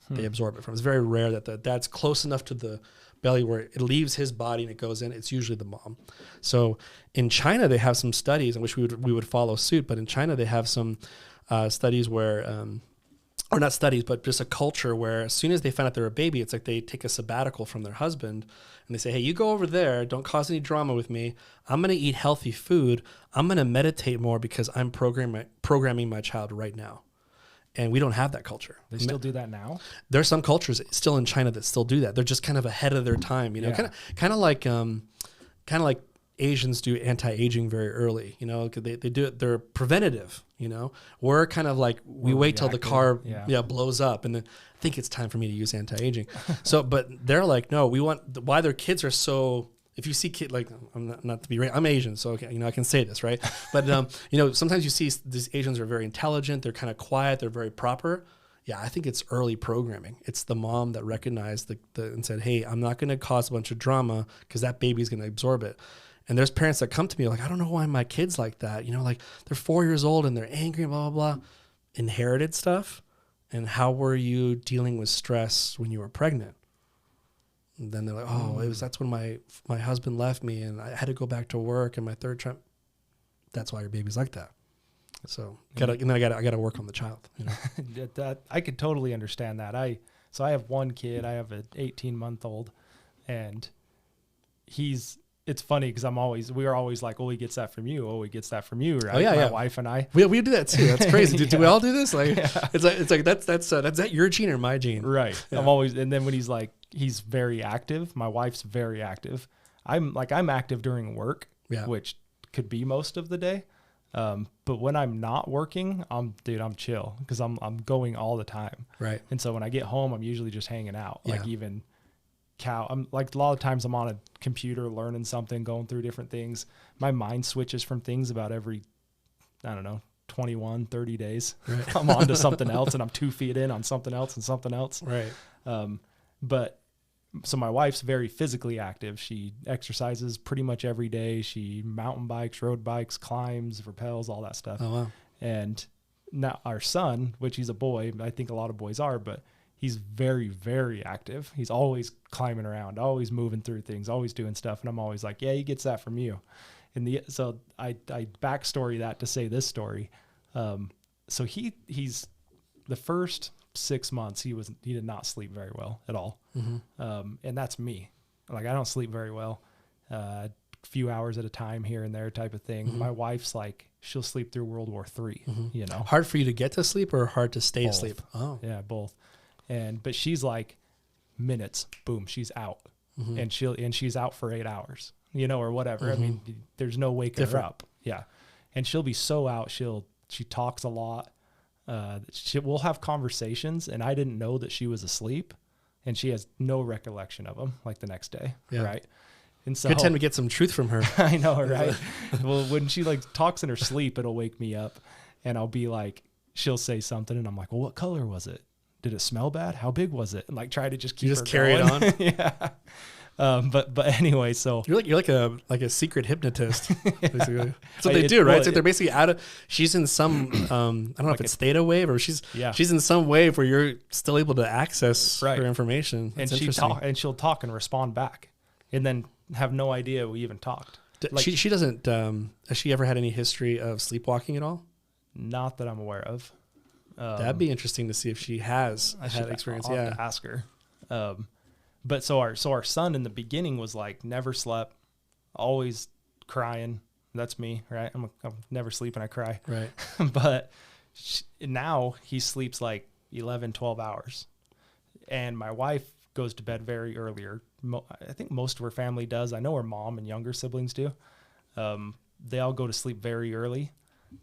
They absorb it from. It's very rare that the dad's close enough to the belly where it leaves his body and it goes in. It's usually the mom. So in China, they have some studies. I wish we would follow suit, but in China, they have some studies where, or not studies, but just a culture where as soon as they find out they're a baby, it's like they take a sabbatical from their husband and they say, hey, you go over there. Don't cause any drama with me. I'm going to eat healthy food. I'm going to meditate more because I'm programming my child right now. And we don't have that culture. They still do that now? There's some cultures still in China that still do that. They're just kind of ahead of their time, kind of like Asians do anti-aging very early, they do it. They're preventative, we're kind of like, we wait till the car blows up. And then I think it's time for me to use anti-aging. So, but they're like, no, we want, why their kids are so, if you see kid, like, I'm not to be I'm Asian, so okay, I can say this, right? But sometimes you see these Asians are very intelligent, they're kind of quiet, they're very proper. Yeah, I think it's early programming. It's the mom that recognized and said, hey, I'm not going to cause a bunch of drama because that baby's going to absorb it. And there's parents that come to me like, I don't know why my kid's like that. Like they're 4 years old and they're angry, blah, blah, blah. Inherited stuff. And how were you dealing with stress when you were pregnant? And then they're like, oh, that's when my husband left me and I had to go back to work and my third trimester. That's why your baby's like that. So I gotta work on the child. That I could totally understand that. I have one kid. I have an 18-month-old, and it's funny because we are always like, oh, he gets that from you. Oh, he gets that from you, right? Oh yeah, my wife and I. We do that too. That's crazy. Do we all do this? Like, it's like that's that your gene or my gene? Right. Yeah. I'm always, and then when he's very active. My wife's very active. I'm active during work, which could be most of the day. But when I'm not working, I'm chill because I'm going all the time. Right. And so when I get home, I'm usually just hanging out. Like even I'm like a lot of times I'm on a computer learning something, going through different things. My mind switches from things about every, 21, 30 days. Right. I'm on to something else and I'm 2 feet in on something else and something else. Right. So my wife's very physically active. She exercises pretty much every day. She mountain bikes, road bikes, climbs, rappels, all that stuff. Oh, wow. And now our son, which he's a boy, I think a lot of boys are, but he's very, very active. He's always climbing around, always moving through things, always doing stuff. And I'm always like, yeah, he gets that from you. So I backstory that to say this story. So he's the first 6 months, he did not sleep very well at all. And that's me. Like, I don't sleep very well, a few hours at a time here and there type of thing. My wife's like, she'll sleep through World War III, you know. Hard for you to get to sleep or hard to stay Both. asleep? Oh, Yeah, both. But she's like minutes, boom, she's out. And she's out for 8 hours, you know, or whatever. I mean, there's no waking her up. Yeah. And she'll be so out. She talks a lot. We'll have conversations, and I didn't know that she was asleep, and she has no recollection of them like the next day. Yeah. Right. And so good time to get some truth from her. I know, right? Well, when she like talks in her sleep, it'll wake me up, and I'll be like, she'll say something, and I'm like, well, what color was it? Did it smell bad? How big was it? And like try to just keep her carry going. it on. Yeah. But anyway, so you're like a secret hypnotist. Basically. That's what they do, right? Well, it's like they're basically she's in some I don't know if it's theta wave or she's in some wave where you're still able to access her information. That's and she'll talk and respond back, and then have no idea we even talked. She doesn't. Has she ever had any history of sleepwalking at all? Not that I'm aware of. That'd be interesting to see if she has had experience. I'll have to ask her. But so our son in the beginning was like never slept, always crying. That's me, right? I'm never sleep and I cry. Right. But now he sleeps like 11, 12 hours. And my wife goes to bed very earlier. I think most of her family does. I know her mom and younger siblings do. They all go to sleep very early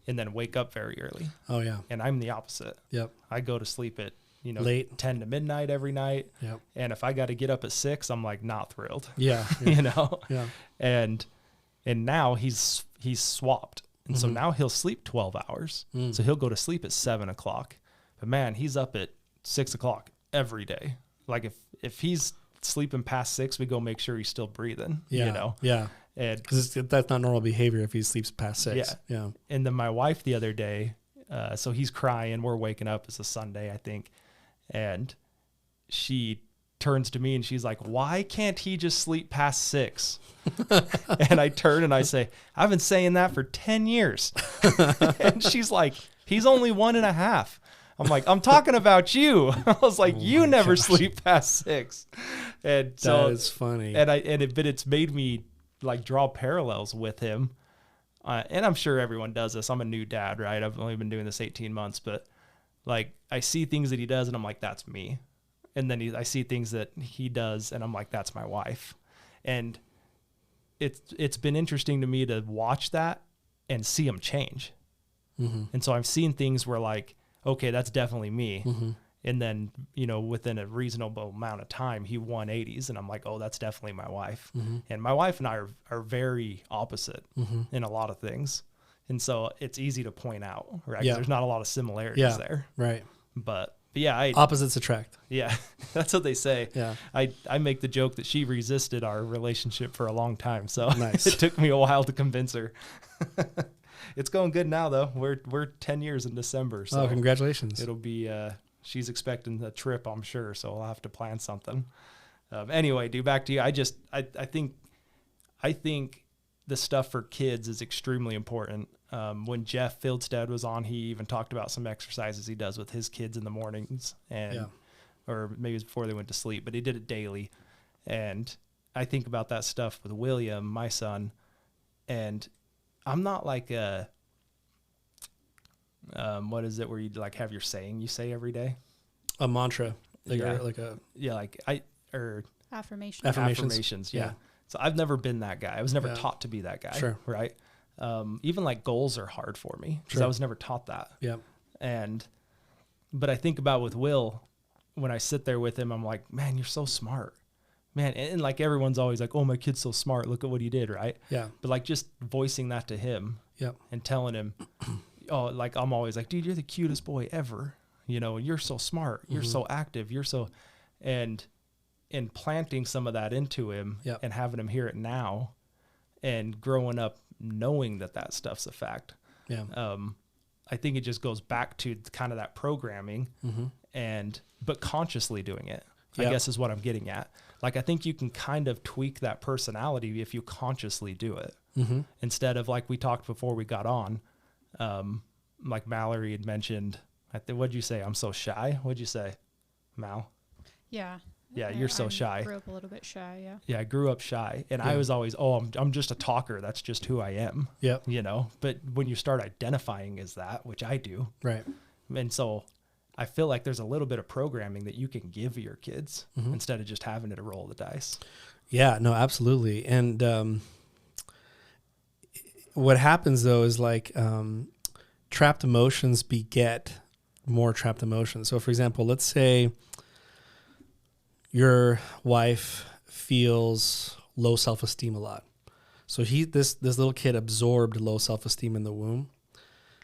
and then wake up very early. Oh yeah. And I'm the opposite. Yep. I go to sleep at, late 10 to midnight every night. Yep. And if I got to get up at 6, I'm like not thrilled. Yeah. Yeah. And now he's swapped. And so now he'll sleep 12 hours. So he'll go to sleep at 7:00. But man, he's up at 6:00 every day. Like if he's sleeping past 6, we go make sure he's still breathing, Yeah. And because that's not normal behavior if he sleeps past 6. Yeah. And then my wife the other day, so he's crying. We're waking up. It's a Sunday, I think. And she turns to me and she's like, why can't he just sleep past 6? And I turn and I say, I've been saying that for 10 years. And she's like, he's only 1.5. I'm like, I'm talking about you. I was like, you never sleep past 6. And so that is funny. But it's made me like draw parallels with him. And I'm sure everyone does this. I'm a new dad, right? I've only been doing this 18 months, but like I see things that he does and I'm like, that's me. And then I see things that he does and I'm like, that's my wife. And it's been interesting to me to watch that and see him change. And so I've seen things where like, okay, that's definitely me. And then, within a reasonable amount of time, he 180s and I'm like, oh, that's definitely my wife. And my wife and I are very opposite in a lot of things. And so it's easy to point out, right? Yeah. There's not a lot of similarities there. Right. But yeah, opposites attract. Yeah, that's what they say. Yeah. I make the joke that she resisted our relationship for a long time. So nice. It took me a while to convince her. It's going good now though. We're 10 years in December. So congratulations. It'll be, she's expecting a trip, I'm sure. So I'll have to plan something. Anyway, dude, back to you. I think the stuff for kids is extremely important. When Jeff Fieldstead was on, he even talked about some exercises he does with his kids in the mornings or maybe it was before they went to sleep, but he did it daily. And I think about that stuff with William, my son, and I'm not like what is it where you like have your saying you say every day? A mantra. Affirmations. Yeah. So I've never been that guy. I was never taught to be that guy. Sure. Right. Even like goals are hard for me because I was never taught that. Yeah. But I think about with Will, when I sit there with him, I'm like, man, you're so smart, man. And like, everyone's always like, oh, my kid's so smart. Look at what he did. Right. Yeah. But like just voicing that to him and telling him, oh, like, I'm always like, dude, you're the cutest boy ever. You're so smart. You're so active. And planting some of that into him and having him hear it now and growing up knowing that stuff's a fact. Yeah. I think it just goes back to kind of that programming but consciously doing it, I guess is what I'm getting at. Like, I think you can kind of tweak that personality if you consciously do it instead of like we talked before we got on. like Mallory had mentioned, what'd you say? I'm so shy. What'd you say, Mal? Yeah. Yeah, you're so shy. I grew up a little bit shy, yeah. Yeah, I grew up shy, and Yeah. I was always, I'm just a talker. That's just who I am. Yep. You know, but when you start identifying as that, which I do, Right. and so I feel like there's a little bit of programming that you can give your kids instead of just having to roll the dice. Yeah, no, absolutely. And what happens though is like trapped emotions beget more trapped emotions. So for example, let's say your wife feels low self-esteem a lot. So this little kid absorbed low self-esteem in the womb.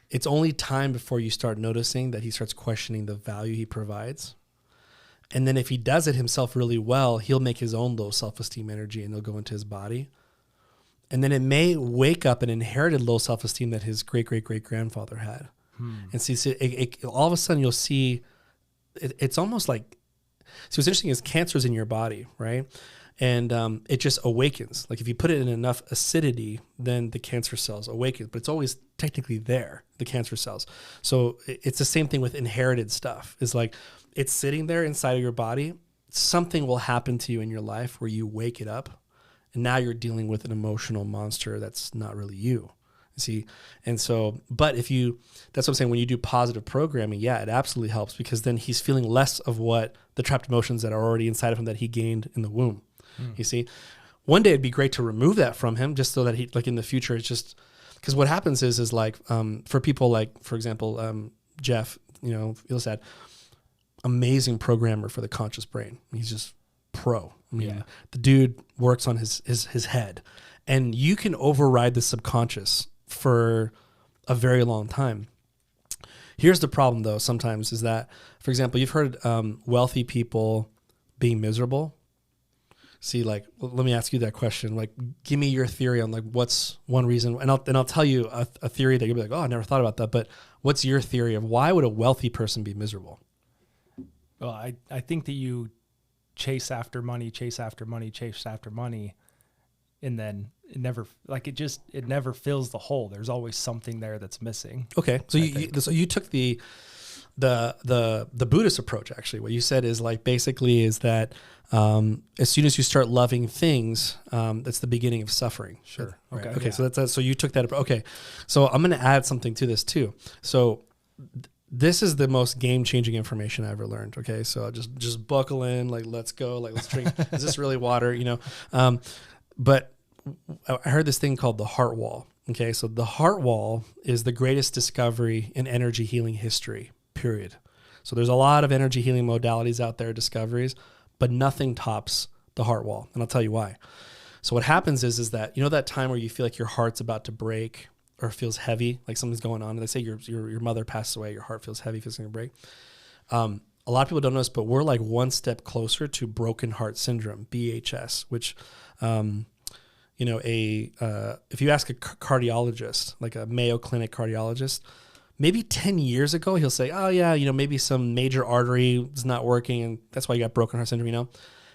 It's only time before you start noticing that he starts questioning the value he provides. And then if he does it himself really well, he'll make his own low self-esteem energy and it'll go into his body. And then it may wake up an inherited low self-esteem that his great-great-great-grandfather had. And see, all of a sudden you'll see, it's almost like, so what's interesting is cancer's in your body, right? And it just awakens. Like if you put it in enough acidity, then the cancer cells awaken. But it's always technically there, the cancer cells. So it's the same thing with inherited stuff. It's like it's sitting there inside of your body. Something will happen to you in your life where you wake it up. And now you're dealing with an emotional monster that's not really you. See? And so, but that's what I'm saying, when you do positive programming, yeah, it absolutely helps because then he's feeling less of what the trapped emotions that are already inside of him that he gained in the womb. You see? One day it'd be great to remove that from him just so that he, like in the future, it's just, because what happens is like, for people like, for example, Jeff, feels sad, amazing programmer for the conscious brain. He's just pro. I mean, the dude works on his head, and you can override the subconscious for a very long time. Here's the problem though, sometimes is that, for example, you've heard wealthy people being miserable. See, like, let me ask you that question. Like, give me your theory on like what's one reason, and I'll tell you a theory that you'll be like, oh, I never thought about that. But what's your theory of why would a wealthy person be miserable? Well, I think that you chase after money, and then it never fills the hole. There's always something there that's missing. Okay, so you took the Buddhist approach. Actually, what you said is like basically is that as soon as you start loving things, that's the beginning of suffering. Sure. Right? Okay. Okay. Yeah. So you took that. Okay. So I'm going to add something to this too. So this is the most game-changing information I ever learned. Okay. So just buckle in, like, let's go, like, let's drink. Is this really water? But I heard this thing called the heart wall. Okay. So the heart wall is the greatest discovery in energy healing history, period. So there's a lot of energy healing modalities out there, discoveries, but nothing tops the heart wall. And I'll tell you why. So what happens is that, that time where you feel like your heart's about to break or feels heavy, like something's going on. And they say your mother passed away, your heart feels heavy, feels like a break. A lot of people don't know this, but we're like one step closer to broken heart syndrome, BHS, which, if you ask a cardiologist, like a Mayo Clinic cardiologist, maybe 10 years ago, he'll say, oh yeah, maybe some major artery is not working and that's why you got broken heart syndrome,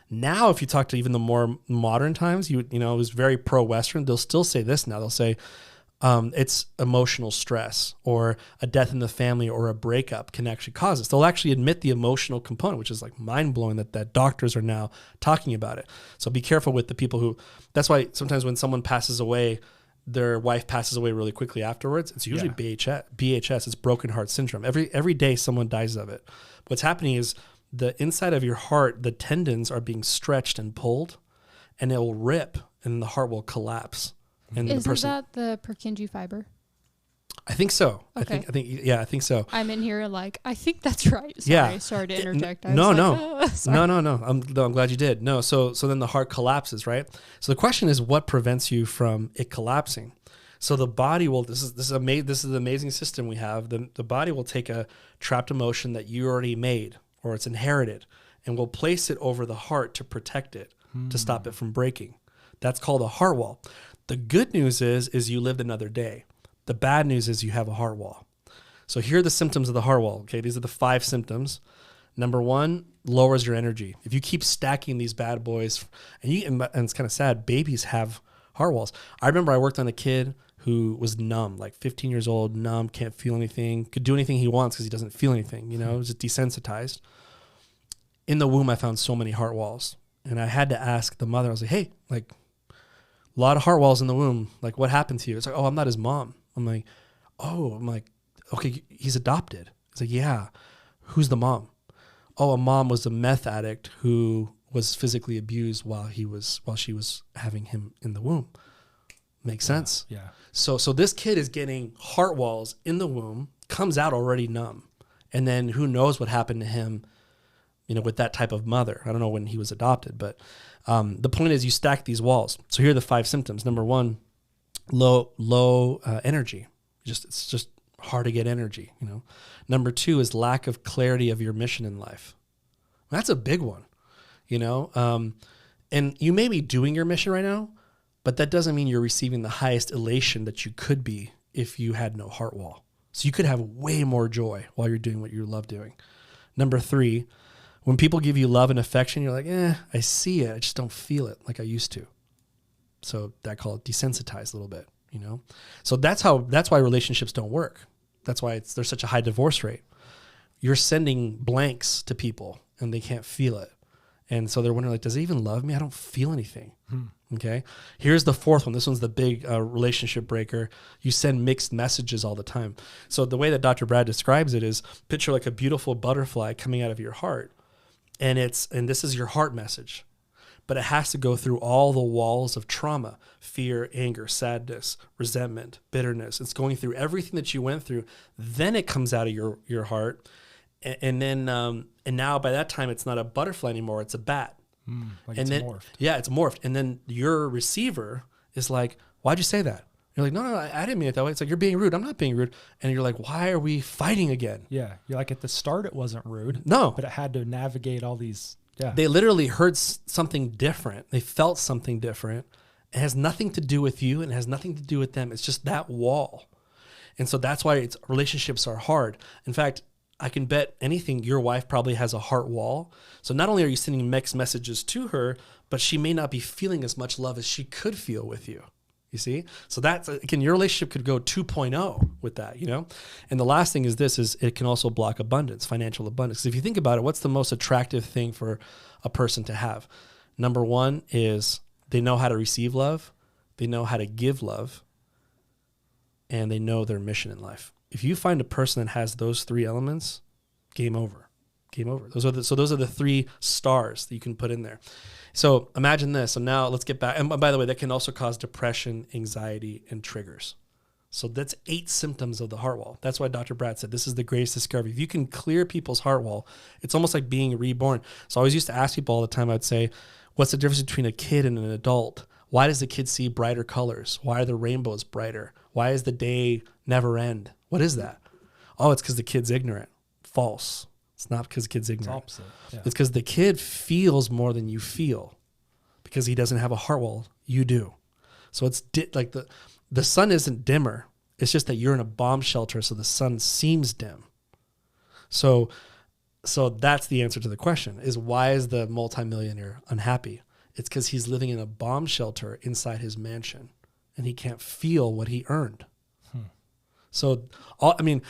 Now, if you talk to even the more modern times, it was very pro-Western, they'll still say this now. They'll say, it's emotional stress or a death in the family or a breakup can actually cause this. They'll actually admit the emotional component, which is like mind-blowing that doctors are now talking about it. So be careful with the people that's why sometimes when someone passes away, their wife passes away really quickly afterwards. It's usually BHS. It's broken heart syndrome. Every day someone dies of it. What's happening is the inside of your heart, the tendons are being stretched and pulled, and it will rip, and the heart will collapse. And Isn't that the Purkinje fiber? I think so. Okay. I think so. I'm in here like, I think that's right. Sorry to interject. No. I'm glad you did. No, so then the heart collapses, right? So the question is, what prevents you from it collapsing? So the body will. This is an amazing system we have. The body will take a trapped emotion that you already made or it's inherited, and will place it over the heart to protect it, to stop it from breaking. That's called a heart wall. The good news is you lived another day. The bad news is you have a heart wall. So here are the symptoms of the heart wall. Okay, these are the 5 symptoms. Number 1, lowers your energy. If you keep stacking these bad boys, and it's kind of sad, babies have heart walls. I remember I worked on a kid who was numb, like 15 years old, numb, can't feel anything, could do anything he wants because he doesn't feel anything, just desensitized. In the womb, I found so many heart walls. And I had to ask the mother, I was like, hey, like a lot of heart walls in the womb. Like, what happened to you? It's like, oh, I'm not his mom. I'm like, okay, he's adopted. It's like, yeah. Who's the mom? Oh, a mom was a meth addict who was physically abused while she was having him in the womb. Makes sense. Yeah. So this kid is getting heart walls in the womb, comes out already numb. And then who knows what happened to him, with that type of mother. I don't know when he was adopted, but the point is you stack these walls. So here are the 5 symptoms. Number 1, low energy. It's just hard to get energy, Number 2 is lack of clarity of your mission in life. That's a big one, and you may be doing your mission right now, but that doesn't mean you're receiving the highest elation that you could be if you had no heart wall. So you could have way more joy while you're doing what you love doing. Number 3, when people give you love and affection, you're like, I see it. I just don't feel it like I used to. So that call it desensitized a little bit, So that's why relationships don't work. That's why there's such a high divorce rate. You're sending blanks to people and they can't feel it. And so they're wondering, like, does he even love me? I don't feel anything. Okay. Here's the 4th one. This one's the big relationship breaker. You send mixed messages all the time. So the way that Dr. Brad describes it is picture like a beautiful butterfly coming out of your heart. And this is your heart message, but it has to go through all the walls of trauma, fear, anger, sadness, resentment, bitterness. It's going through everything that you went through. Then it comes out of your heart. And then, and now by that time, it's not a butterfly anymore. It's a bat. Morphed. Yeah, it's morphed. And then your receiver is like, why'd you say that? You're like, no, I didn't mean it that way. It's like, you're being rude. I'm not being rude. And you're like, why are we fighting again? Yeah. You're like, at the start, it wasn't rude. No. But it had to navigate all these. Yeah. They literally heard something different. They felt something different. It has nothing to do with you and it has nothing to do with them. It's just that wall. And so that's why relationships are hard. In fact, I can bet anything your wife probably has a heart wall. So not only are you sending mixed messages to her, but she may not be feeling as much love as she could feel with you. You see? So that's, again, your relationship could go 2.0 with that, And the last thing is it can also block abundance, financial abundance. Because if you think about it, what's the most attractive thing for a person to have? Number 1 is they know how to receive love, they know how to give love, and they know their mission in life. If you find a person that has those 3 elements, game over. Game over. Those are the 3 stars that you can put in there. So imagine this. So now let's get back. And by the way, that can also cause depression, anxiety, and triggers. So that's 8 symptoms of the heart wall. That's why Dr. Brad said this is the greatest discovery. If you can clear people's heart wall, it's almost like being reborn. So I always used to ask people all the time, I'd say, what's the difference between a kid and an adult? Why does the kid see brighter colors? Why are the rainbows brighter? Why is the day never end? What is that? Oh, it's because the kid's ignorant. False. It's not because the kid's ignorant. It's opposite. Yeah. It's because the kid feels more than you feel because he doesn't have a heart wall. You do. So it's like the sun isn't dimmer. It's just that you're in a bomb shelter, so the sun seems dim. So that's the answer to the question, is why is the multimillionaire unhappy? It's because he's living in a bomb shelter inside his mansion, and he can't feel what he earned. So, can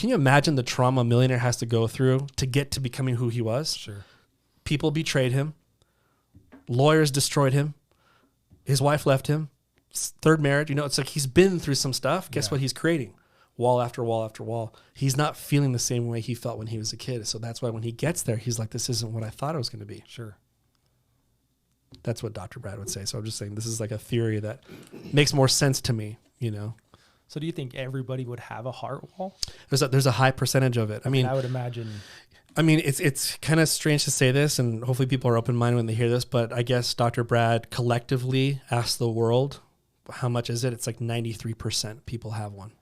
you imagine the trauma a millionaire has to go through to get to becoming who he was? Sure. People betrayed him. Lawyers destroyed him. His wife left him. 3rd marriage. It's like he's been through some stuff. Guess what he's creating? Wall after wall after wall. He's not feeling the same way he felt when he was a kid. So that's why when he gets there, he's like, this isn't what I thought it was going to be. Sure. That's what Dr. Brad would say. So I'm just saying this is like a theory that makes more sense to me, So do you think everybody would have a heart wall? There's a high percentage of it. I mean, I would imagine. It's kind of strange to say this, and hopefully people are open-minded when they hear this, but I guess Dr. Brad collectively asked the world, how much is it? It's like 93% people have one.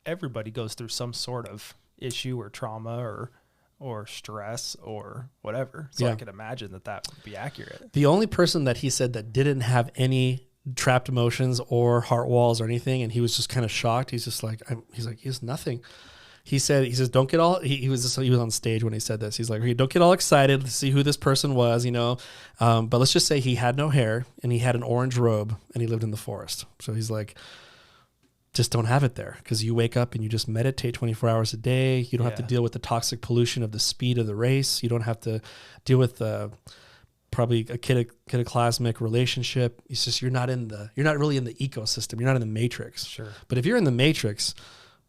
Everybody goes through some sort of issue or trauma or stress or whatever. So I could imagine that would be accurate. The only person that he said that didn't have any trapped emotions or heart walls or anything, and he was just kind of shocked. He's just like, he has nothing. he says, don't get all, he was on stage when he said this. He's like, okay, don't get all excited to see who this person was, but let's just say he had no hair and he had an orange robe and he lived in the forest. So he's like, just don't have it there, because you wake up and you just meditate 24 hours a day. You don't have to deal with the toxic pollution of the speed of the race. You don't have to deal with probably a cataclysmic relationship. It's just you're not really in the ecosystem. You're not in the matrix. Sure. But if you're in the matrix,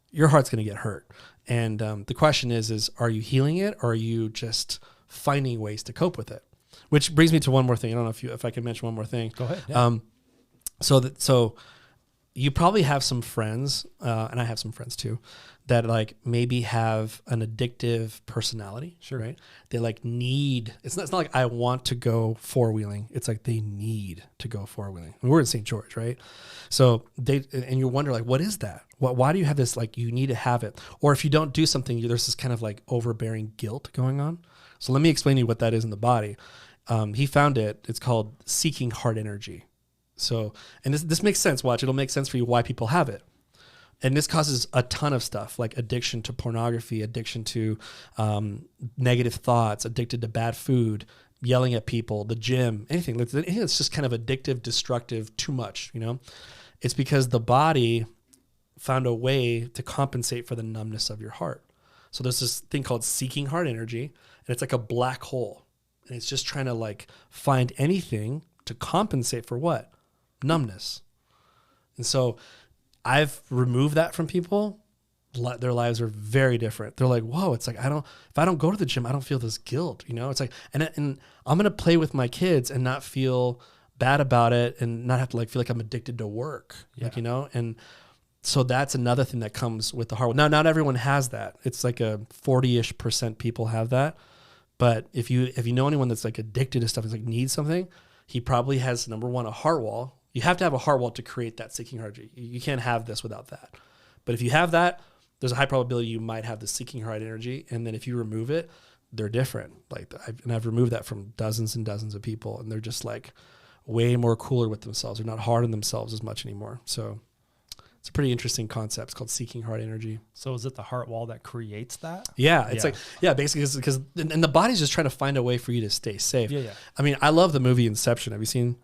your heart's going to get hurt. And the question is are you healing it, or are you just finding ways to cope with it? Which brings me to one more thing. I don't know if I can mention one more thing. Go ahead. Yeah. So you probably have some friends, and I have some friends too, that like maybe have an addictive personality. Sure. Right? They like need, it's not like I want to go four-wheeling. It's like they need to go four-wheeling. And we're in St. George, right? So and you wonder like, what is that? Why do you have this, like you need to have it? Or if you don't do something, there's this kind of like overbearing guilt going on. So let me explain to you what that is in the body. He found it. It's called seeking heart energy. So, and this makes sense. Watch, it'll make sense for you why people have it. And this causes a ton of stuff, like addiction to pornography, addiction to negative thoughts, addicted to bad food, yelling at people, the gym, anything. It's just kind of addictive, destructive, too much, It's because the body found a way to compensate for the numbness of your heart. So there's this thing called seeking heart energy, and it's like a black hole. And it's just trying to like find anything to compensate for what? Numbness. And so I've removed that from people. Their lives are very different. They're like, whoa, it's like, if I don't go to the gym, I don't feel this guilt, It's like, and I'm going to play with my kids and not feel bad about it and not have to like feel like I'm addicted to work, and so that's another thing that comes with the heart. Now, not everyone has that. It's like a 40-ish% people have that. But if you know anyone that's like addicted to stuff, is like needs something, he probably has, number one, a heart wall. You have to have a heart wall to create that seeking heart. You can't have this without that. But if you have that, there's a high probability you might have the seeking heart energy. And then if you remove it, they're different. Like, I've removed that from dozens and dozens of people, and they're just like way more cooler with themselves. They're not hard on themselves as much anymore. So it's a pretty interesting concept. It's called seeking heart energy. So is it the heart wall that creates that? Yeah, it's basically because and the body's just trying to find a way for you to stay safe. Yeah. I mean, I love the movie Inception. Have you seen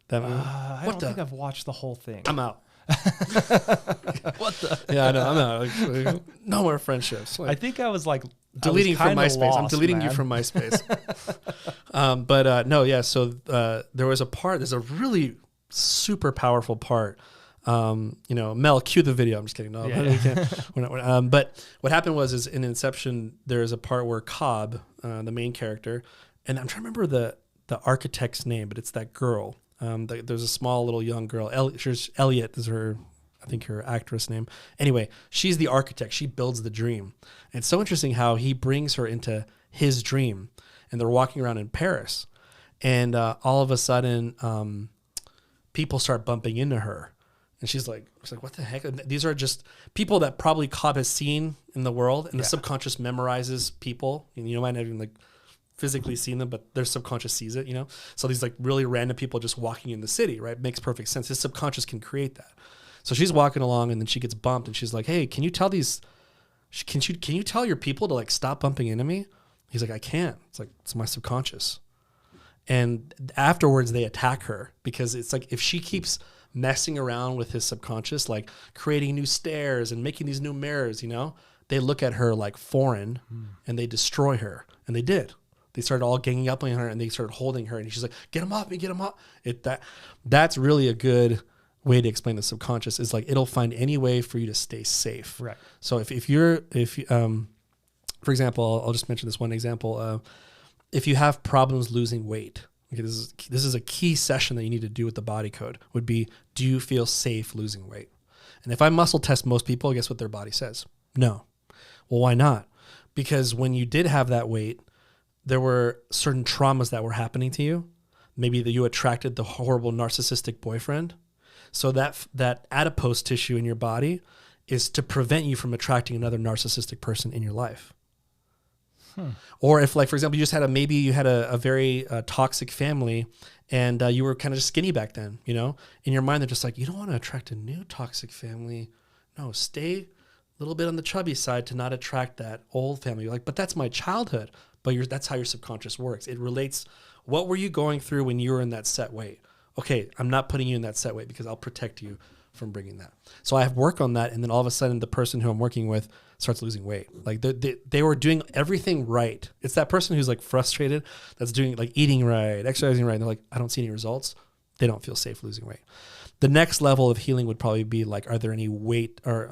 that movie? I don't think I've watched the whole thing. I'm out. What the? Yeah, I know. I'm out. Like, no more friendships. Like, I think I was like deleting from MySpace. Lost, I'm deleting you from MySpace. So there was a part. There's a really super powerful part. Mel, cue the video. I'm just kidding. No, we're not. But what happened was in Inception, there's a part where Cobb, the main character, and I'm trying to remember the architect's name, but it's that girl. There's a small little young girl. Elliot is her actress name. Anyway, she's the architect. She builds the dream. And it's so interesting how he brings her into his dream, and they're walking around in Paris, and all of a sudden, people start bumping into her. And she's like, what the heck? These are just people that probably Cobb has seen in the world, and the subconscious memorizes people. And you might not even like physically seen them, but their subconscious sees it, So these like really random people just walking in the city, right? Makes perfect sense. His subconscious can create that. So she's walking along, and then she gets bumped, and she's like, hey, can you tell your people to like stop bumping into me? He's like, I can't. It's like, it's my subconscious. And afterwards they attack her, because it's like, if she keeps messing around with his subconscious, like creating new stairs and making these new mirrors, they look at her like foreign, and they destroy her. And they did. They started all ganging up on her, and they started holding her, and she's like, get him off me, get him off. That's really a good way to explain the subconscious, is like, it'll find any way for you to stay safe. Right. So if for example, I'll just mention this one example. If you have problems losing weight, okay, this is a key session that you need to do with the body code, would be, do you feel safe losing weight? And if I muscle test most people, guess what their body says? No. Well, why not? Because when you did have that weight, there were certain traumas that were happening to you. Maybe that you attracted the horrible narcissistic boyfriend. So that adipose tissue in your body is to prevent you from attracting another narcissistic person in your life. Or if, like, for example, you had a very toxic family, and you were kind of just skinny back then, in your mind, they're just like, you don't want to attract a new toxic family. No, stay little bit on the chubby side to not attract that old family. You're like, but that's my childhood. But that's how your subconscious works. It relates, what were you going through when you were in that set weight? Okay, I'm not putting you in that set weight because I'll protect you from bringing that. So I have work on that, and then all of a sudden the person who I'm working with starts losing weight. Like they were doing everything right. It's that person who's like frustrated, that's doing like eating right, exercising right, and they're like, I don't see any results. They don't feel safe losing weight. The next level of healing would probably be like, are there any weight or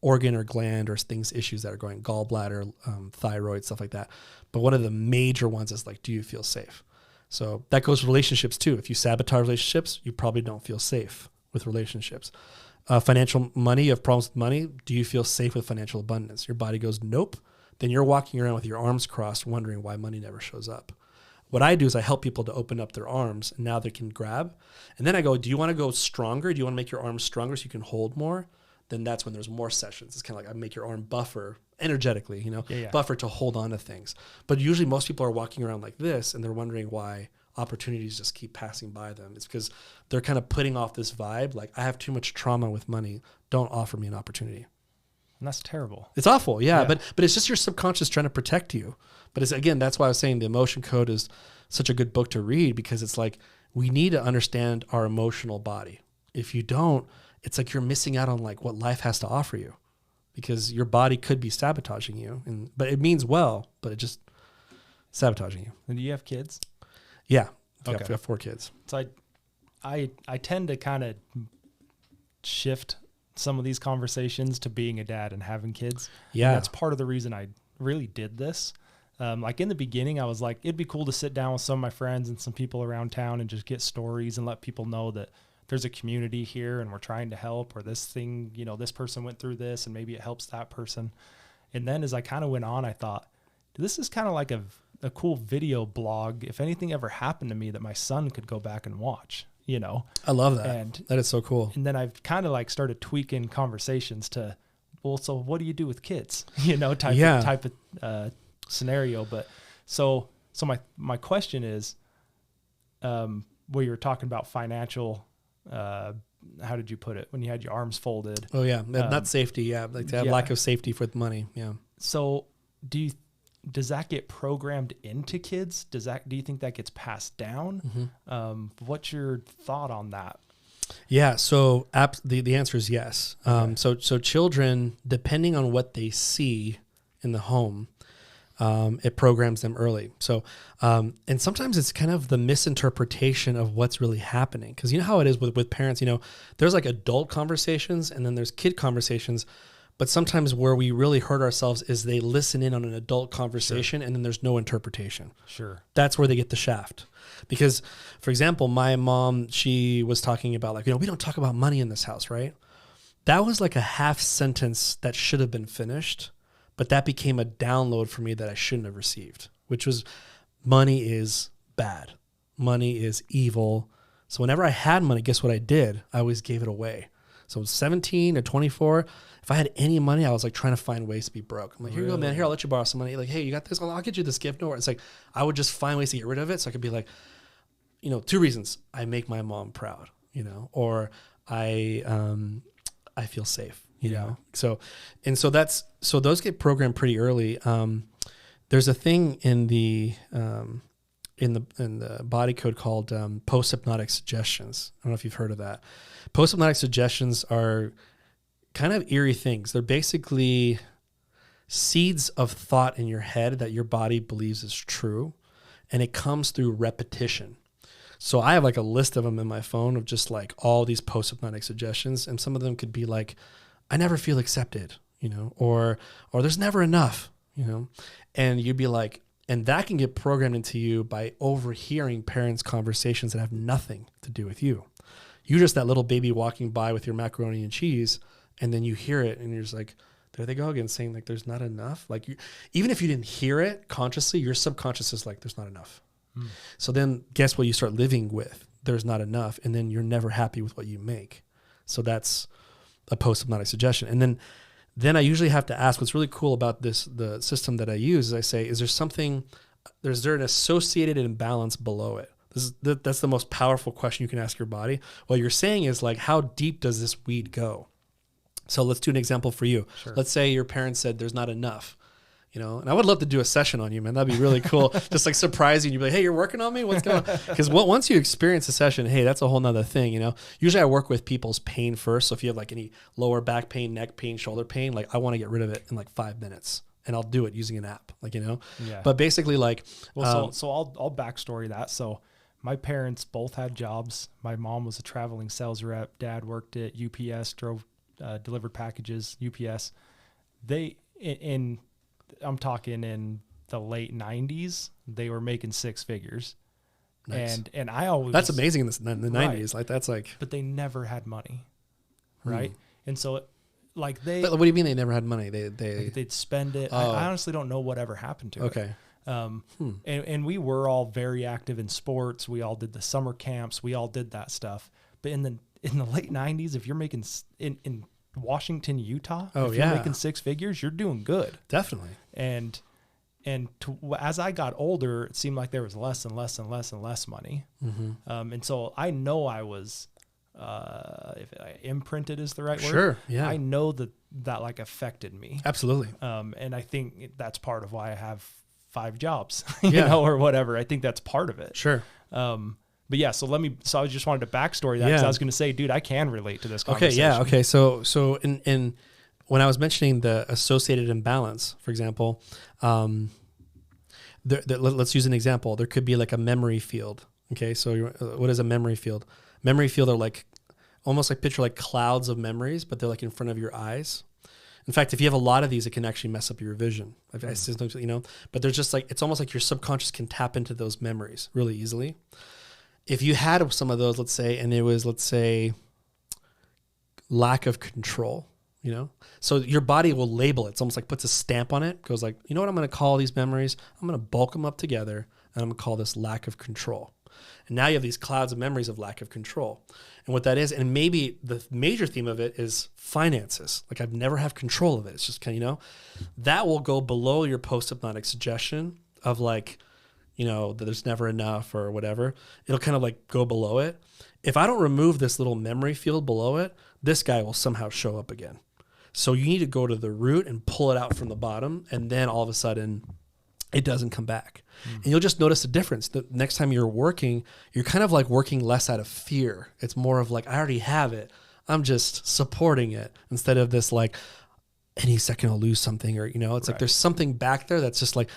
organ or gland or issues that are going, gallbladder, thyroid, stuff like that. But one of the major ones is like, do you feel safe? So that goes with relationships too. If you sabotage relationships, you probably don't feel safe with relationships. Financial money, you have problems with money. Do you feel safe with financial abundance? Your body goes, nope. Then you're walking around with your arms crossed, wondering why money never shows up. What I do is I help people to open up their arms, and now they can grab. And then I go, do you want to go stronger? Do you want to make your arms stronger so you can hold more? Then that's when there's more sessions. It's kind of like I make your arm buffer energetically, buffer to hold on to things. But usually most people are walking around like this, and they're wondering why opportunities just keep passing by them. It's because they're kind of putting off this vibe, like, I have too much trauma with money. Don't offer me an opportunity. And that's terrible. It's awful, yeah. But it's just your subconscious trying to protect you. But it's, again, that's why I was saying the Emotion Code is such a good book to read, because it's like we need to understand our emotional body. If you don't, it's like you're missing out on like what life has to offer you, because your body could be sabotaging you. But it means well, but it just sabotaging you. And do you have kids? Yeah. I've got 4 kids. So I tend to kind of shift some of these conversations to being a dad and having kids. Yeah. And that's part of the reason I really did this. Like in the beginning, I was like, it'd be cool to sit down with some of my friends and some people around town and just get stories and let people know that there's a community here and we're trying to help, or this thing, this person went through this and maybe it helps that person. And then as I kind of went on, I thought, this is kind of like a cool video blog. If anything ever happened to me, that my son could go back and watch, I love that. And that is so cool. And then I've kind of like started tweaking conversations to, well, so what do you do with kids? Type of scenario. But so my question is, where you were talking about financial, how did you put it, when you had your arms folded? Oh yeah. Not safety. Yeah. Like to have lack of safety with money. Yeah. So does that get programmed into kids? Do you think that gets passed down? Mm-hmm. What's your thought on that? Yeah. So the answer is yes. So children, depending on what they see in the home, it programs them early. So, and sometimes it's kind of the misinterpretation of what's really happening. Cause you know how it is with parents, there's like adult conversations and then there's kid conversations. But sometimes where we really hurt ourselves is they listen in on an adult conversation, and then there's no interpretation. Sure. That's where they get the shaft. Because, for example, my mom, she was talking about like, we don't talk about money in this house, right? That was like a half sentence that should have been finished, but that became a download for me that I shouldn't have received, which was money is bad. Money is evil. So whenever I had money, guess what I did? I always gave it away. So 17 or 24, if I had any money, I was like trying to find ways to be broke. I'm like, here you go, man. Here, I'll let you borrow some money. Like, hey, you got this? I'll get you this gift. No, it's like, I would just find ways to get rid of it. So I could be like, 2 reasons. I make my mom proud, or I feel safe, So those get programmed pretty early. There's a thing in the body code called Post-Hypnotic Suggestions. I don't know if you've heard of that. Post-Hypnotic Suggestions are kind of eerie things. They're basically seeds of thought in your head that your body believes is true, and it comes through repetition. So I have like a list of them in my phone of just like all these post-hypnotic suggestions, and some of them could be like, I never feel accepted, or there's never enough, and you'd be like, and that can get programmed into you by overhearing parents' conversations that have nothing to do with you. You're just that little baby walking by with your macaroni and cheese, and then you hear it, and you're just like, there they go again, saying like, there's not enough. Like, even if you didn't hear it consciously, your subconscious is like, there's not enough. So then guess what you start living with? There's not enough, and then you're never happy with what you make. So that's a post-hypnotic suggestion. And then I usually have to ask, what's really cool about the system that I use is I say, is there an associated imbalance below it? That's the most powerful question you can ask your body. What you're saying is like, how deep does this weed go? So let's do an example for you. Sure. Let's say your parents said there's not enough, and I would love to do a session on you, man. That'd be really cool. Just like surprising. You'd be like, hey, you're working on me? What's going on? Because once you experience a session, hey, that's a whole nother thing, Usually I work with people's pain first. So if you have like any lower back pain, neck pain, shoulder pain, like I want to get rid of it in like 5 minutes. And I'll do it using an app, Yeah. But basically like, so I'll backstory that. So my parents both had jobs. My mom was a traveling sales rep. Dad worked at UPS, delivered packages, UPS. I'm talking in the late 90s, they were making 6 figures. Nice. And I always, that's amazing in the 90s. Right. Like that's like, but they never had money. Right. And so like but what do you mean they never had money? They'd spend it. Oh. I honestly don't know whatever happened to it. Okay. And we were all very active in sports. We all did the summer camps. We all did that stuff. But in the late 90s, if you're making in Washington, Utah, if you're making 6 figures, you're doing good. Definitely. And as I got older, it seemed like there was less and less and less and less money. Mm-hmm. And so I know I was, if imprinted is the right word. Sure. Yeah. I know that like affected me. Absolutely. And I think that's part of why I have 5 jobs, or whatever. I think that's part of it. Sure. But yeah, so I just wanted to backstory that because I was going to say, dude, I can relate to this conversation. Okay. Yeah. Okay. So in when I was mentioning the associated imbalance, for example, let's use an example. There could be like a memory field. Okay. So what is a memory field? Memory field are like almost like picture like clouds of memories, but they're like in front of your eyes. In fact, if you have a lot of these, it can actually mess up your vision. But there's just like, it's almost like your subconscious can tap into those memories really easily. If you had some of those, let's say, lack of control, so your body will label it. It's almost like puts a stamp on it, goes like, you know what I'm going to call these memories? I'm going to bulk them up together and I'm going to call this lack of control. And now you have these clouds of memories of lack of control. And what that is, and maybe the major theme of it is finances. Like I've never have control of it. It's just kind of, that will go below your post-hypnotic suggestion of like, that there's never enough or whatever. It'll kind of like go below it. If I don't remove this little memory field below it, this guy will somehow show up again. So you need to go to the root and pull it out from the bottom. And then all of a sudden it doesn't come back. And you'll just notice the difference. The next time you're working, you're kind of like working less out of fear. It's more of like, I already have it. I'm just supporting it instead of this like, any second I'll lose something, or, it's like there's something back there that's just like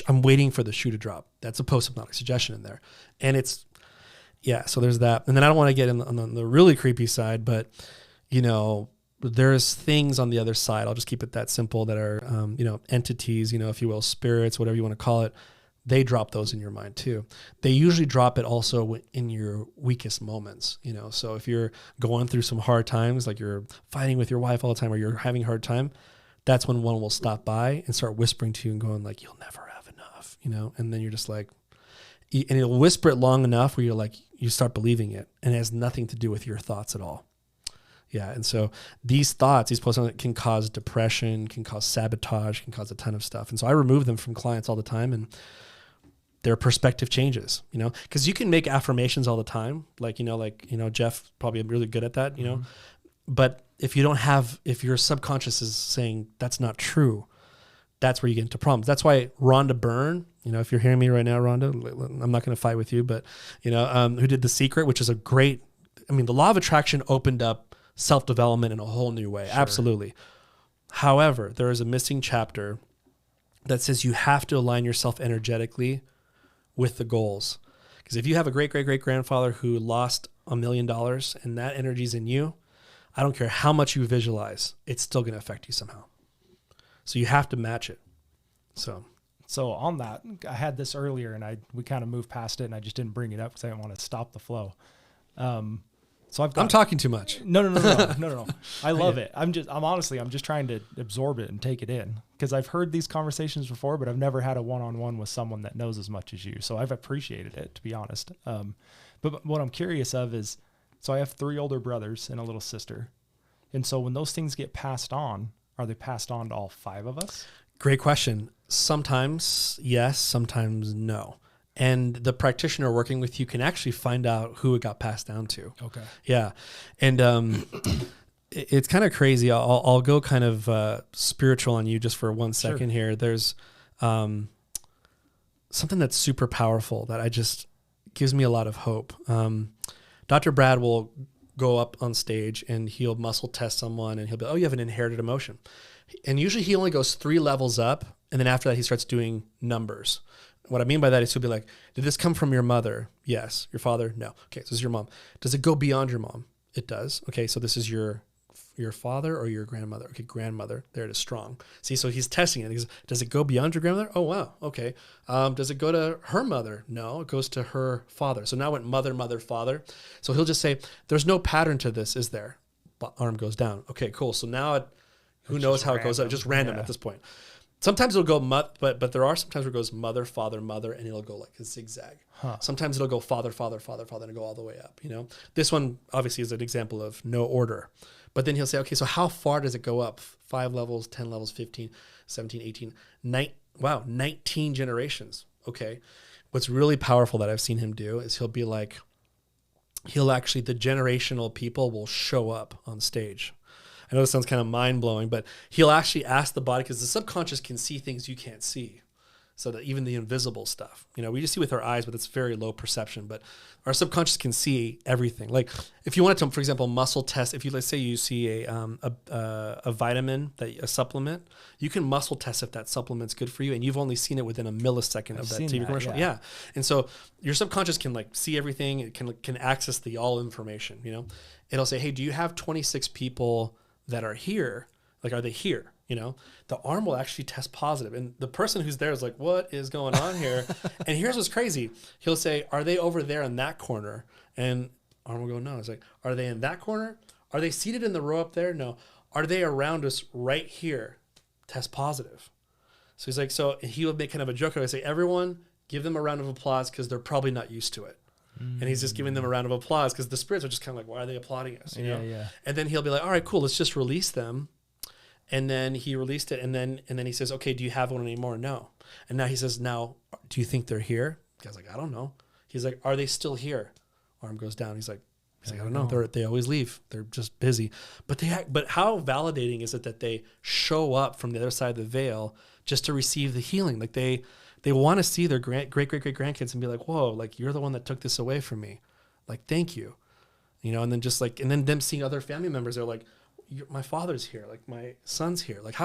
I'm waiting for the shoe to drop. That's a post-hypnotic suggestion in there. And it's, so there's that. And then I don't want to get on the really creepy side, but, there's things on the other side. I'll just keep it that simple that are, entities, if you will, spirits, whatever you want to call it. They drop those in your mind too. They usually drop it also in your weakest moments, So if you're going through some hard times, like you're fighting with your wife all the time or you're having a hard time, that's when one will stop by and start whispering to you and going like, you'll never have enough, and then you're just like, and it'll whisper it long enough where you're like, you start believing it, and it has nothing to do with your thoughts at all. Yeah. And so these thoughts, these posts can cause depression, can cause sabotage, can cause a ton of stuff. And so I remove them from clients all the time, and their perspective changes, because you can make affirmations all the time. Like, Jeff probably really good at that, but if your subconscious is saying that's not true, that's where you get into problems. That's why Rhonda Byrne, if you're hearing me right now, Rhonda, I'm not going to fight with you, but, who did The Secret, which is the law of attraction opened up self-development in a whole new way. Sure. Absolutely. However, there is a missing chapter that says you have to align yourself energetically with the goals. Because if you have a great-great-great-grandfather who lost $1 million and that energy's in you, I don't care how much you visualize, it's still going to affect you somehow. So you have to match it. So on that, I had this earlier and we kind of moved past it and I just didn't bring it up because I didn't want to stop the flow. I'm talking too much. No. I love it. I'm just trying to absorb it and take it in, because I've heard these conversations before, but I've never had a one-on-one with someone that knows as much as you. So I've appreciated it, to be honest. But what I'm curious of is, so I have 3 older brothers and a little sister. And so when those things get passed on, are they passed on to all 5 of us? Great question. Sometimes yes, sometimes no. And the practitioner working with you can actually find out who it got passed down to. Okay. Yeah. And it's kind of crazy. I'll go kind of spiritual on you just for 1 second here. There's something that's super powerful that I just gives me a lot of hope. Dr. Brad will go up on stage and he'll muscle test someone and he'll be, oh, you have an inherited emotion. And usually he only goes 3 levels up. And then after that, he starts doing numbers. What I mean by that is he'll be like, did this come from your mother? Yes. Your father? No. Okay. So this is your mom. Does it go beyond your mom? It does. Okay. So this is your father or your grandmother? Okay. Grandmother. There it is, strong. See, so he's testing it. He goes, does it go beyond your grandmother? Oh, wow. Okay. Does it go to her mother? No, it goes to her father. So now it went mother, mother, father. So he'll just say, there's no pattern to this, is there? Arm goes down. Okay, cool. So now who knows how it goes up? Just random at this point. Sometimes it'll go, but there are sometimes where it goes mother, father, mother, and it'll go like a zigzag. Sometimes it'll go father, father, father, father, and go all the way up, you know? This one obviously is an example of no order. But then he'll say, okay, so how far does it go up? 5 levels, 10 levels, 15, 17, 18, 19 generations. Okay. What's really powerful that I've seen him do is he'll be like, the generational people will show up on stage. I know this sounds kind of mind-blowing, but he'll actually ask the body, because the subconscious can see things you can't see. So that even the invisible stuff, you know, we just see with our eyes, but it's very low perception, but our subconscious can see everything. Like if you wanted to, for example, muscle test, if you, let's say you see a vitamin, a supplement, you can muscle test if that supplement's good for you. And you've only seen it within a millisecond of that TV commercial. Yeah. And so your subconscious can like see everything. It can access the all information, you know, it'll say, hey, do you have 26 people that are here? Like, are they here? You know, the arm will actually test positive. And the person who's there is like, what is going on here? And here's what's crazy. He'll say, are they over there in that corner? And arm will go, no. It's like, are they in that corner? Are they seated in the row up there? No. Are they around us right here? Test positive. So he's like, so he would make kind of a joke. I would say, everyone give them a round of applause because they're probably not used to it. And he's just giving them a round of applause because the spirits are just kind of like, why are they applauding us? You know? And then he'll be like, all right, cool. Let's just release them. And then he released it. And then he says, okay, do you have one anymore? No. And now he says, now, do you think they're here? The guy's like, I don't know. He's like, are they still here? Arm goes down. He's like, I don't know. They always leave. They're just busy. But how validating is it that they show up from the other side of the veil just to receive the healing? Like they want to see their great grandkids and be like, whoa, like you're the one that took this away from me. Like, thank you. You know, and then just like, and then them seeing other family members, they're like, my father's here, like my son's here. Like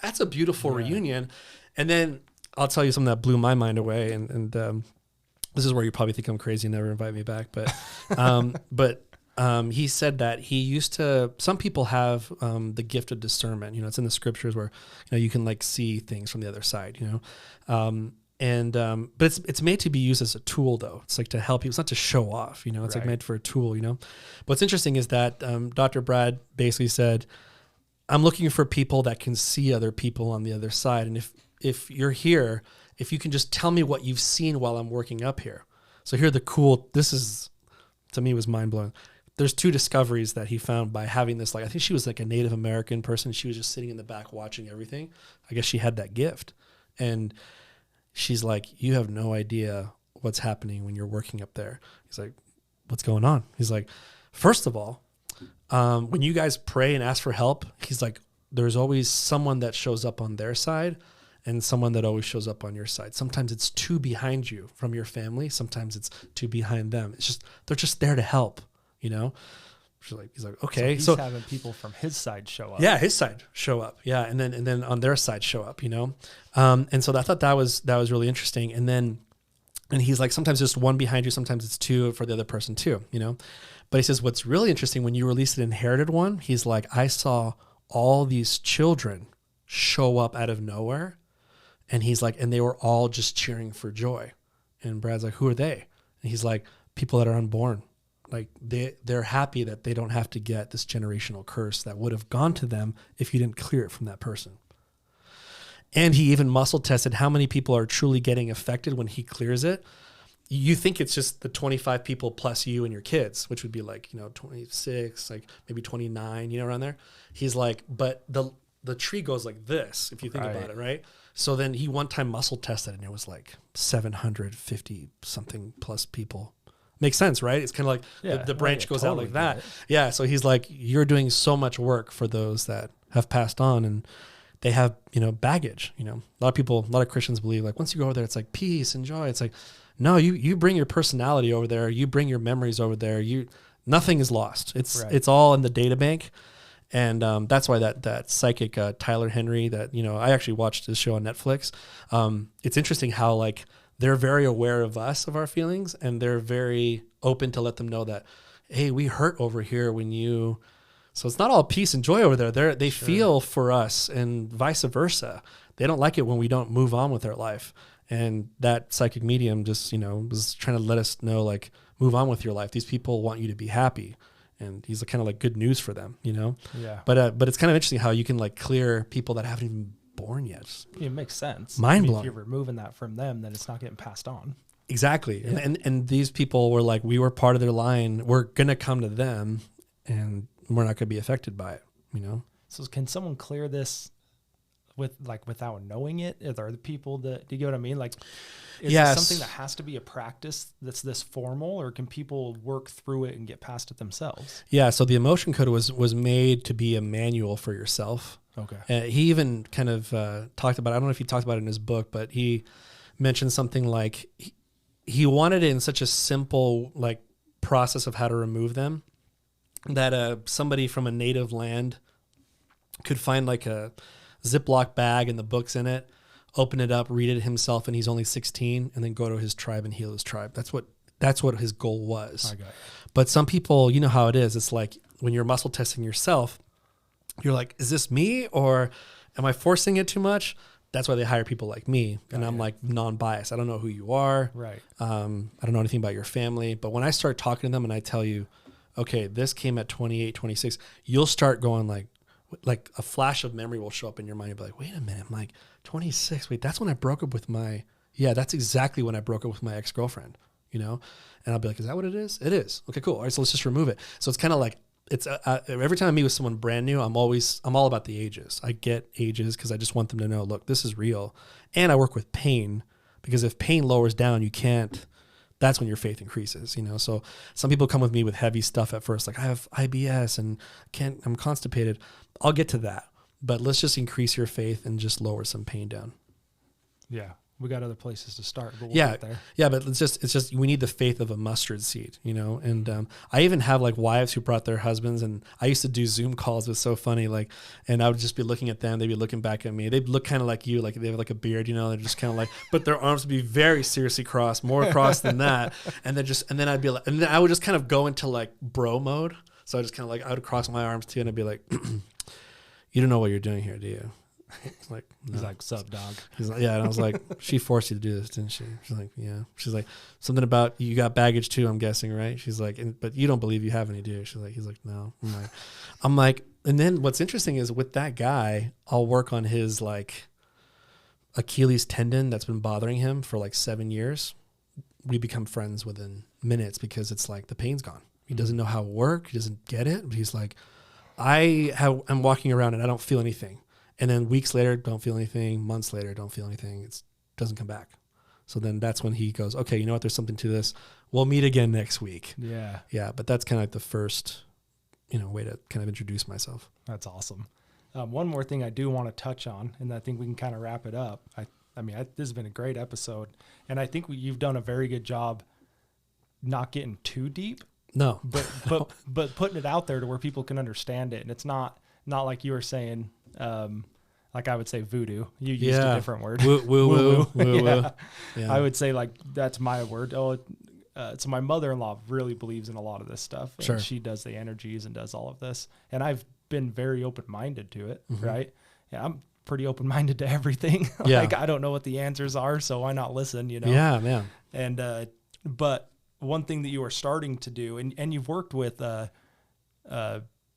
that's a beautiful reunion. And then I'll tell you something that blew my mind away. And this is where you probably think I'm crazy and never invite me back. But, he said that he used to, some people have the gift of discernment, you know, it's in the scriptures where, you know, you can like see things from the other side, you know? But it's made to be used as a tool though. It's like to help you. It's not to show off, you know, it's like meant for a tool, you know. What's interesting is that Dr. Brad basically said, I'm looking for people that can see other people on the other side. And if you're here, if you can just tell me what you've seen while I'm working up here. So here this is, to me, was mind blowing. There's 2 discoveries that he found by having this, like, I think she was like a Native American person. She was just sitting in the back watching everything. I guess she had that gift. And she's like, you have no idea what's happening when you're working up there. He's like, what's going on? He's like, first of all, when you guys pray and ask for help, he's like, there's always someone that shows up on their side and someone that always shows up on your side. Sometimes it's 2 behind you from your family. Sometimes it's 2 behind them. It's just, they're just there to help, you know? He's like, okay. So he's having people from his side show up. Yeah, his side show up. Yeah, and then on their side show up, you know? And so I thought that was really interesting. And he's like, sometimes just 1 behind you, sometimes it's 2 for the other person too, you know? But he says, what's really interesting, when you release an inherited one, he's like, I saw all these children show up out of nowhere. And he's like, and they were all just cheering for joy. And Brad's like, who are they? And he's like, people that are unborn. Like they're happy that they don't have to get this generational curse that would have gone to them if you didn't clear it from that person. And he even muscle tested how many people are truly getting affected when he clears it. You think it's just the 25 people plus you and your kids, which would be like, you know, 26, like maybe 29, you know, around there. He's like, but the tree goes like this, if you think about it, right? So then he one time muscle tested and it was like 750 something plus people Makes sense, right? It's kind of like the branch goes out like that. Yeah. So he's like, you're doing so much work for those that have passed on, and they have, baggage. A lot of Christians believe like once you go over there, it's like peace and joy. It's like, no, you bring your personality over there. You bring your memories over there. Nothing is lost. It's all in the data bank. And that's why that psychic Tyler Henry that, I actually watched his show on Netflix. It's interesting how like they're very aware of us, of our feelings, and they're very open to let them know that, hey, we hurt over here when you. So it's not all peace and joy over there. They feel for us, and vice versa. They don't like it when we don't move on with their life. And that psychic medium just, was trying to let us know, like, move on with your life. These people want you to be happy. And he's kind of like good news for them, Yeah. But it's kind of interesting how you can like clear people that haven't even born yet. It makes sense. Mind blowing. If you're removing that from them, then it's not getting passed on. Exactly. Yeah. And these people were like, we were part of their line. We're going to come to them, and we're not going to be affected by it, So can someone clear this without knowing it? Are there the people that, do you get what I mean? Like, is it something that has to be a practice that's this formal, or can people work through it and get past it themselves? Yeah. So the emotion code was made to be a manual for yourself. Okay. He even kind of talked about, I don't know if he talked about it in his book, but he mentioned something like he wanted it in such a simple like process of how to remove them that somebody from a native land could find like a Ziploc bag and the books in it, open it up, read it himself, and he's only 16, and then go to his tribe and heal his tribe. That's what his goal was. I got it. But some people, you know how it is. It's like when you're muscle testing yourself, you're like, is this me, or am I forcing it too much? That's why they hire people like me. And I'm like non-biased. I don't know who you are. Right. I don't know anything about your family. But when I start talking to them and I tell you, okay, this came at 28, 26, you'll start going like a flash of memory will show up in your mind. You'll be like, wait a minute. I'm like 26. Wait, that's when I broke up with that's exactly when I broke up with my ex-girlfriend, And I'll be like, is that what it is? It is. Okay, cool. All right, so let's just remove it. So it's kind of like, it's every time I meet with someone brand new, I'm all about the ages. I get ages because I just want them to know, look, this is real. And I work with pain, because if pain lowers down, that's when your faith increases, So some people come with me with heavy stuff at first, like I have IBS and I'm constipated. I'll get to that, but let's just increase your faith and just lower some pain down. Yeah. We got other places to start, but we'll get there. Yeah, but it's just we need the faith of a mustard seed, And I even have like wives who brought their husbands, and I used to do Zoom calls. It was so funny, and I would just be looking at them. They'd be looking back at me. They'd look kind of like you, like they have like a beard, They're just kind of like, but their arms would be very seriously crossed, more crossed than that. And then I'd be like, and then I would just kind of go into like bro mode. So I just kind of like I would cross my arms too, and I'd be like, you don't know what you're doing here, do you? Like, no. He's like, sup, dog? He's like, yeah. And I was like, she forced you to do this, didn't she? She's like, yeah. She's like, something about you got baggage too, I'm guessing, right? She's like, but you don't believe you have any, do you? He's like, no. I'm like, and then what's interesting is with that guy, I'll work on his like Achilles tendon that's been bothering him for like 7 years. We become friends within minutes because it's like the pain's gone. He doesn't know how it works. He doesn't get it. But he's like, I'm walking around and I don't feel anything. And then weeks later, don't feel anything. Months later, don't feel anything. It doesn't come back. So then that's when he goes, okay, you know what? There's something to this. We'll meet again next week. Yeah. Yeah. But that's kind of like the first, way to kind of introduce myself. That's awesome. One more thing I do want to touch on, and I think we can kind of wrap it up. This has been a great episode, and I think you've done a very good job not getting too deep. No. But putting it out there to where people can understand it. And it's not like you were saying, like I would say voodoo. You used a different word. Woo. Yeah. I would say like, that's my word. So my mother-in-law really believes in a lot of this stuff. And sure. She does the energies and does all of this. And I've been very open-minded to it. Mm-hmm. Right. Yeah. I'm pretty open-minded to everything. Like, I don't know what the answers are, so why not listen, Yeah, man. And, but one thing that you are starting to do, and you've worked with,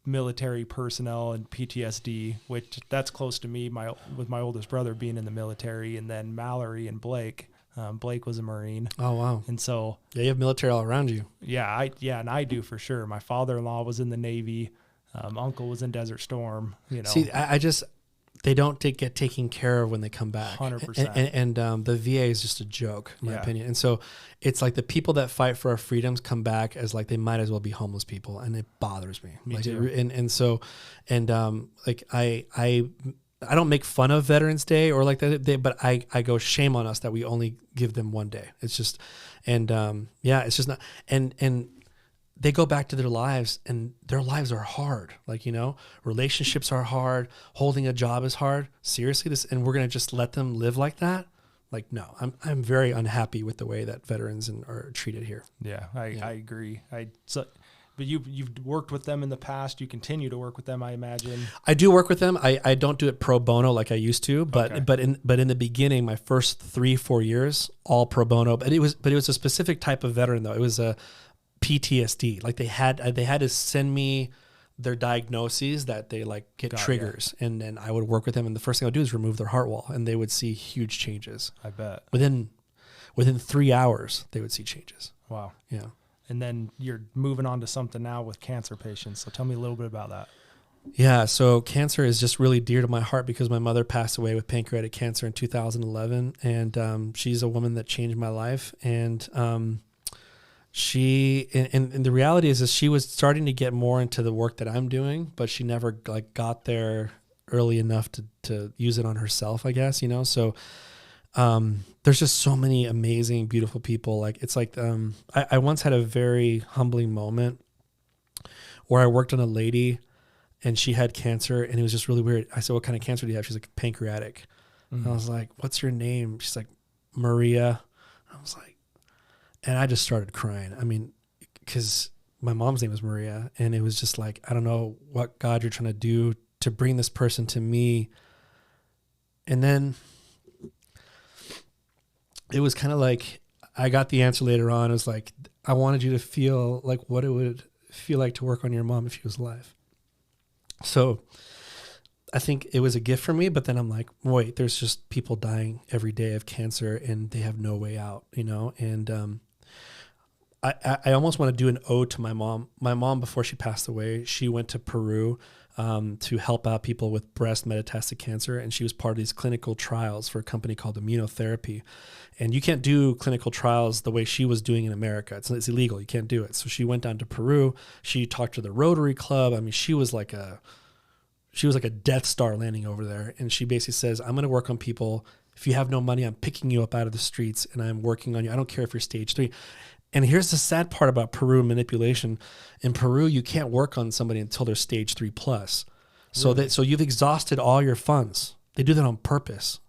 military personnel and PTSD, which that's close to me, with my oldest brother being in the military, and then Mallory and Blake. Blake was a Marine. Oh, wow. And so, yeah, you have military all around you. Yeah, and I do for sure. My father-in-law was in the Navy. Uncle was in Desert Storm, See, they don't get taken care of when they come back. 100%. And the VA is just a joke, in my opinion. And so it's like the people that fight for our freedoms come back as like they might as well be homeless people, and it bothers me. Me like too. Like I don't make fun of Veterans Day or like that, but I go, shame on us that we only give them one day. It's just, it's just not, and they go back to their lives, and their lives are hard. Like, relationships are hard. Holding a job is hard. Seriously, and we're going to just let them live like that? Like, no, I'm very unhappy with the way that veterans are treated here. Yeah, I agree. But you've worked with them in the past. You continue to work with them, I imagine. I do work with them. I don't do it pro bono like I used to, but Okay. but in the beginning, my first 3-4 years, all pro bono. But it was a specific type of veteran though. It was a PTSD. Like they had to send me their diagnoses that they like get triggers, and then I would work with them. And the first thing I would do is remove their heart wall, and they would see huge changes. I bet within 3 hours they would see changes. Wow. Yeah. And then you're moving on to something now with cancer patients. So tell me a little bit about that. Yeah. So cancer is just really dear to my heart because my mother passed away with pancreatic cancer in 2011. And she's a woman that changed my life. And and the reality is she was starting to get more into the work that I'm doing, but she never like got there early enough to use it on herself, I guess, So there's just so many amazing, beautiful people. Like it's like, I once had a very humbling moment where I worked on a lady and she had cancer, and it was just really weird. I said, what kind of cancer do you have? She's like, pancreatic. Mm-hmm. And I was like, what's your name? She's like, Maria. I was like, and I just started crying. I mean, cause my mom's name is Maria, and it was just like, I don't know what God you're trying to do to bring this person to me. And then it was kind of like, I got the answer later on. It was like, I wanted you to feel like what it would feel like to work on your mom if she was alive. So I think it was a gift for me, but then I'm like, wait, there's just people dying every day of cancer and they have no way out, And I almost want to do an ode to my mom. My mom, before she passed away, she went to Peru to help out people with breast metastatic cancer. And she was part of these clinical trials for a company called Immunotherapy. And you can't do clinical trials the way she was doing in America. It's illegal. You can't do it. So she went down to Peru. She talked to the Rotary Club. I mean, she was like a Death Star landing over there. And she basically says, I'm going to work on people. If you have no money, I'm picking you up out of the streets and I'm working on you. I don't care if you're stage 3. And here's the sad part about Peru manipulation. In Peru, you can't work on somebody until they're stage 3+. Really? So you've exhausted all your funds. They do that on purpose.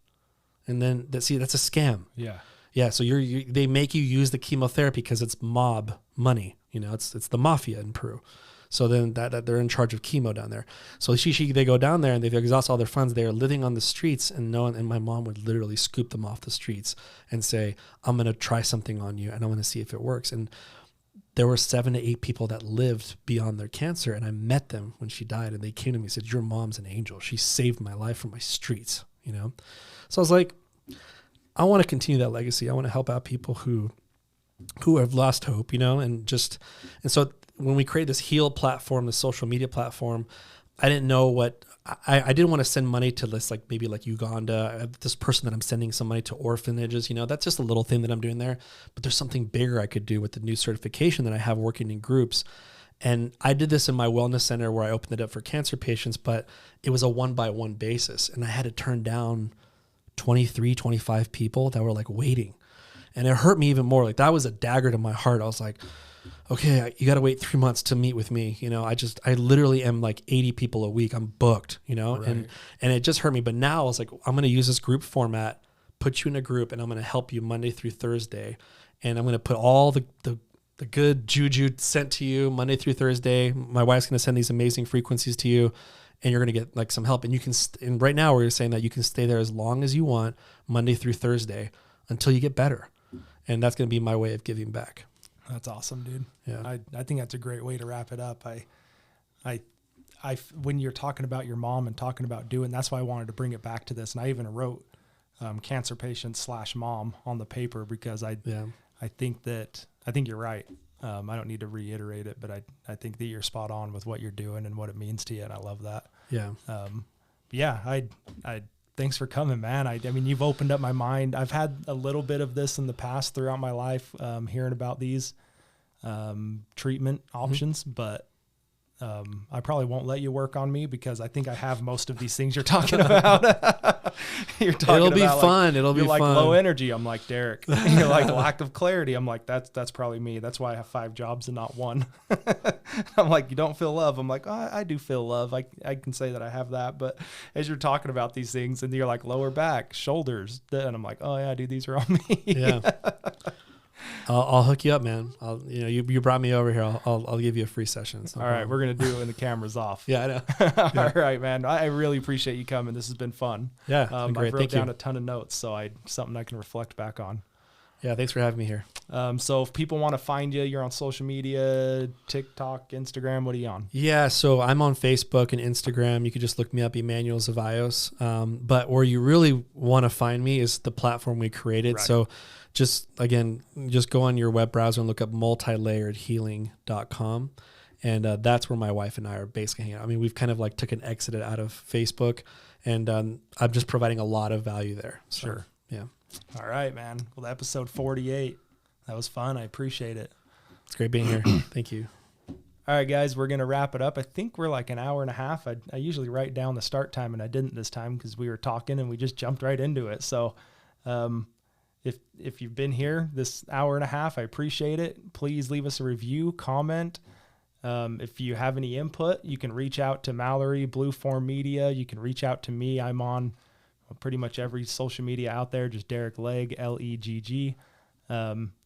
And then that's a scam. Yeah. Yeah. So they make you use the chemotherapy because it's mob money. It's the mafia in Peru. So then that they're in charge of chemo down there. So they go down there and they've exhausted all their funds. They are living on the streets, and my mom would literally scoop them off the streets and say, I'm going to try something on you and I'm going to see if it works. And there were 7 to 8 people that lived beyond their cancer. And I met them when she died, and they came to me and said, your mom's an angel. She saved my life from my streets, So I was like, I want to continue that legacy. I want to help out people who have lost hope, and so when we created this Heal platform, the social media platform, I didn't know what, I didn't want to send money to this, like maybe like Uganda. I have this person that I'm sending some money to orphanages, that's just a little thing that I'm doing there. But there's something bigger I could do with the new certification that I have working in groups. And I did this in my wellness center where I opened it up for cancer patients, but it was a 1-by-1 basis. And I had to turn down 23, 25 people that were like waiting. And it hurt me even more. Like that was a dagger to my heart. I was like, okay, you got to wait 3 months to meet with me. I literally am like 80 people a week. I'm booked, Right. And it just hurt me. But now I was like, I'm going to use this group format, put you in a group, and I'm going to help you Monday through Thursday. And I'm going to put all the good juju sent to you Monday through Thursday. My wife's going to send these amazing frequencies to you, and you're going to get like some help. And you can, and right now we're saying that you can stay there as long as you want, Monday through Thursday, until you get better. And that's going to be my way of giving back. That's awesome, dude. Yeah. I think that's a great way to wrap it up. When you're talking about your mom and talking about that's why I wanted to bring it back to this. And I even wrote cancer patient /mom on the paper because I think you're right. I don't need to reiterate it, but I think that you're spot on with what you're doing and what it means to you. And I love that. Yeah. yeah, I thanks for coming, man. I mean, you've opened up my mind. I've had a little bit of this in the past throughout my life, hearing about these treatment options, but I probably won't let you work on me because I think I have most of these things you're talking about. It'll be fun. It'll be fun. You're like fun. Low energy. I'm like Derek. You're like lack of clarity. I'm like, that's probably me. That's why I have 5 jobs and not one. I'm like, you don't feel love. I'm like, oh, I do feel love. I can say that I have that. But as you're talking about these things and you're like lower back, shoulders, and I'm like, oh yeah, dude, these are on me. Yeah. I'll hook you up, man. You brought me over here. I'll give you a free session. All right, we're gonna do it when the camera's off. Yeah, I know. All right, man. I really appreciate you coming. This has been fun. Yeah, I great. wrote down a ton of notes, so something I can reflect back on. Yeah, thanks for having me here. So if people want to find you, you're on social media, TikTok, Instagram. What are you on? Yeah, so I'm on Facebook and Instagram. You could just look me up, Emanuel Zevallos. But where you really want to find me is the platform we created. Right. So just go on your web browser and look up multilayeredhealing.com. And that's where my wife and I are basically hanging out. I mean, we've kind of like took an exit out of Facebook, and I'm just providing a lot of value there. So, sure. Yeah. All right, man. Well, episode 48. That was fun. I appreciate it. It's great being here. Thank you. All right, guys, we're going to wrap it up. I think we're like an hour and a half. I usually write down the start time, and I didn't this time because we were talking and we just jumped right into it. So if you've been here this hour and a half, I appreciate it. Please leave us a review, comment. If you have any input, you can reach out to Mallory, Blueform Media. You can reach out to me. I'm on pretty much every social media out there, just Derek Legg, Legg.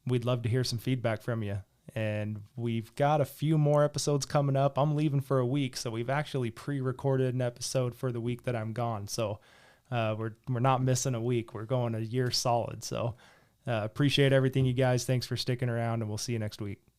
We'd love to hear some feedback from you. And we've got a few more episodes coming up. I'm leaving for a week, so we've actually pre-recorded an episode for the week that I'm gone. So we're not missing a week. We're going a year solid. So appreciate everything, you guys. Thanks for sticking around, and we'll see you next week.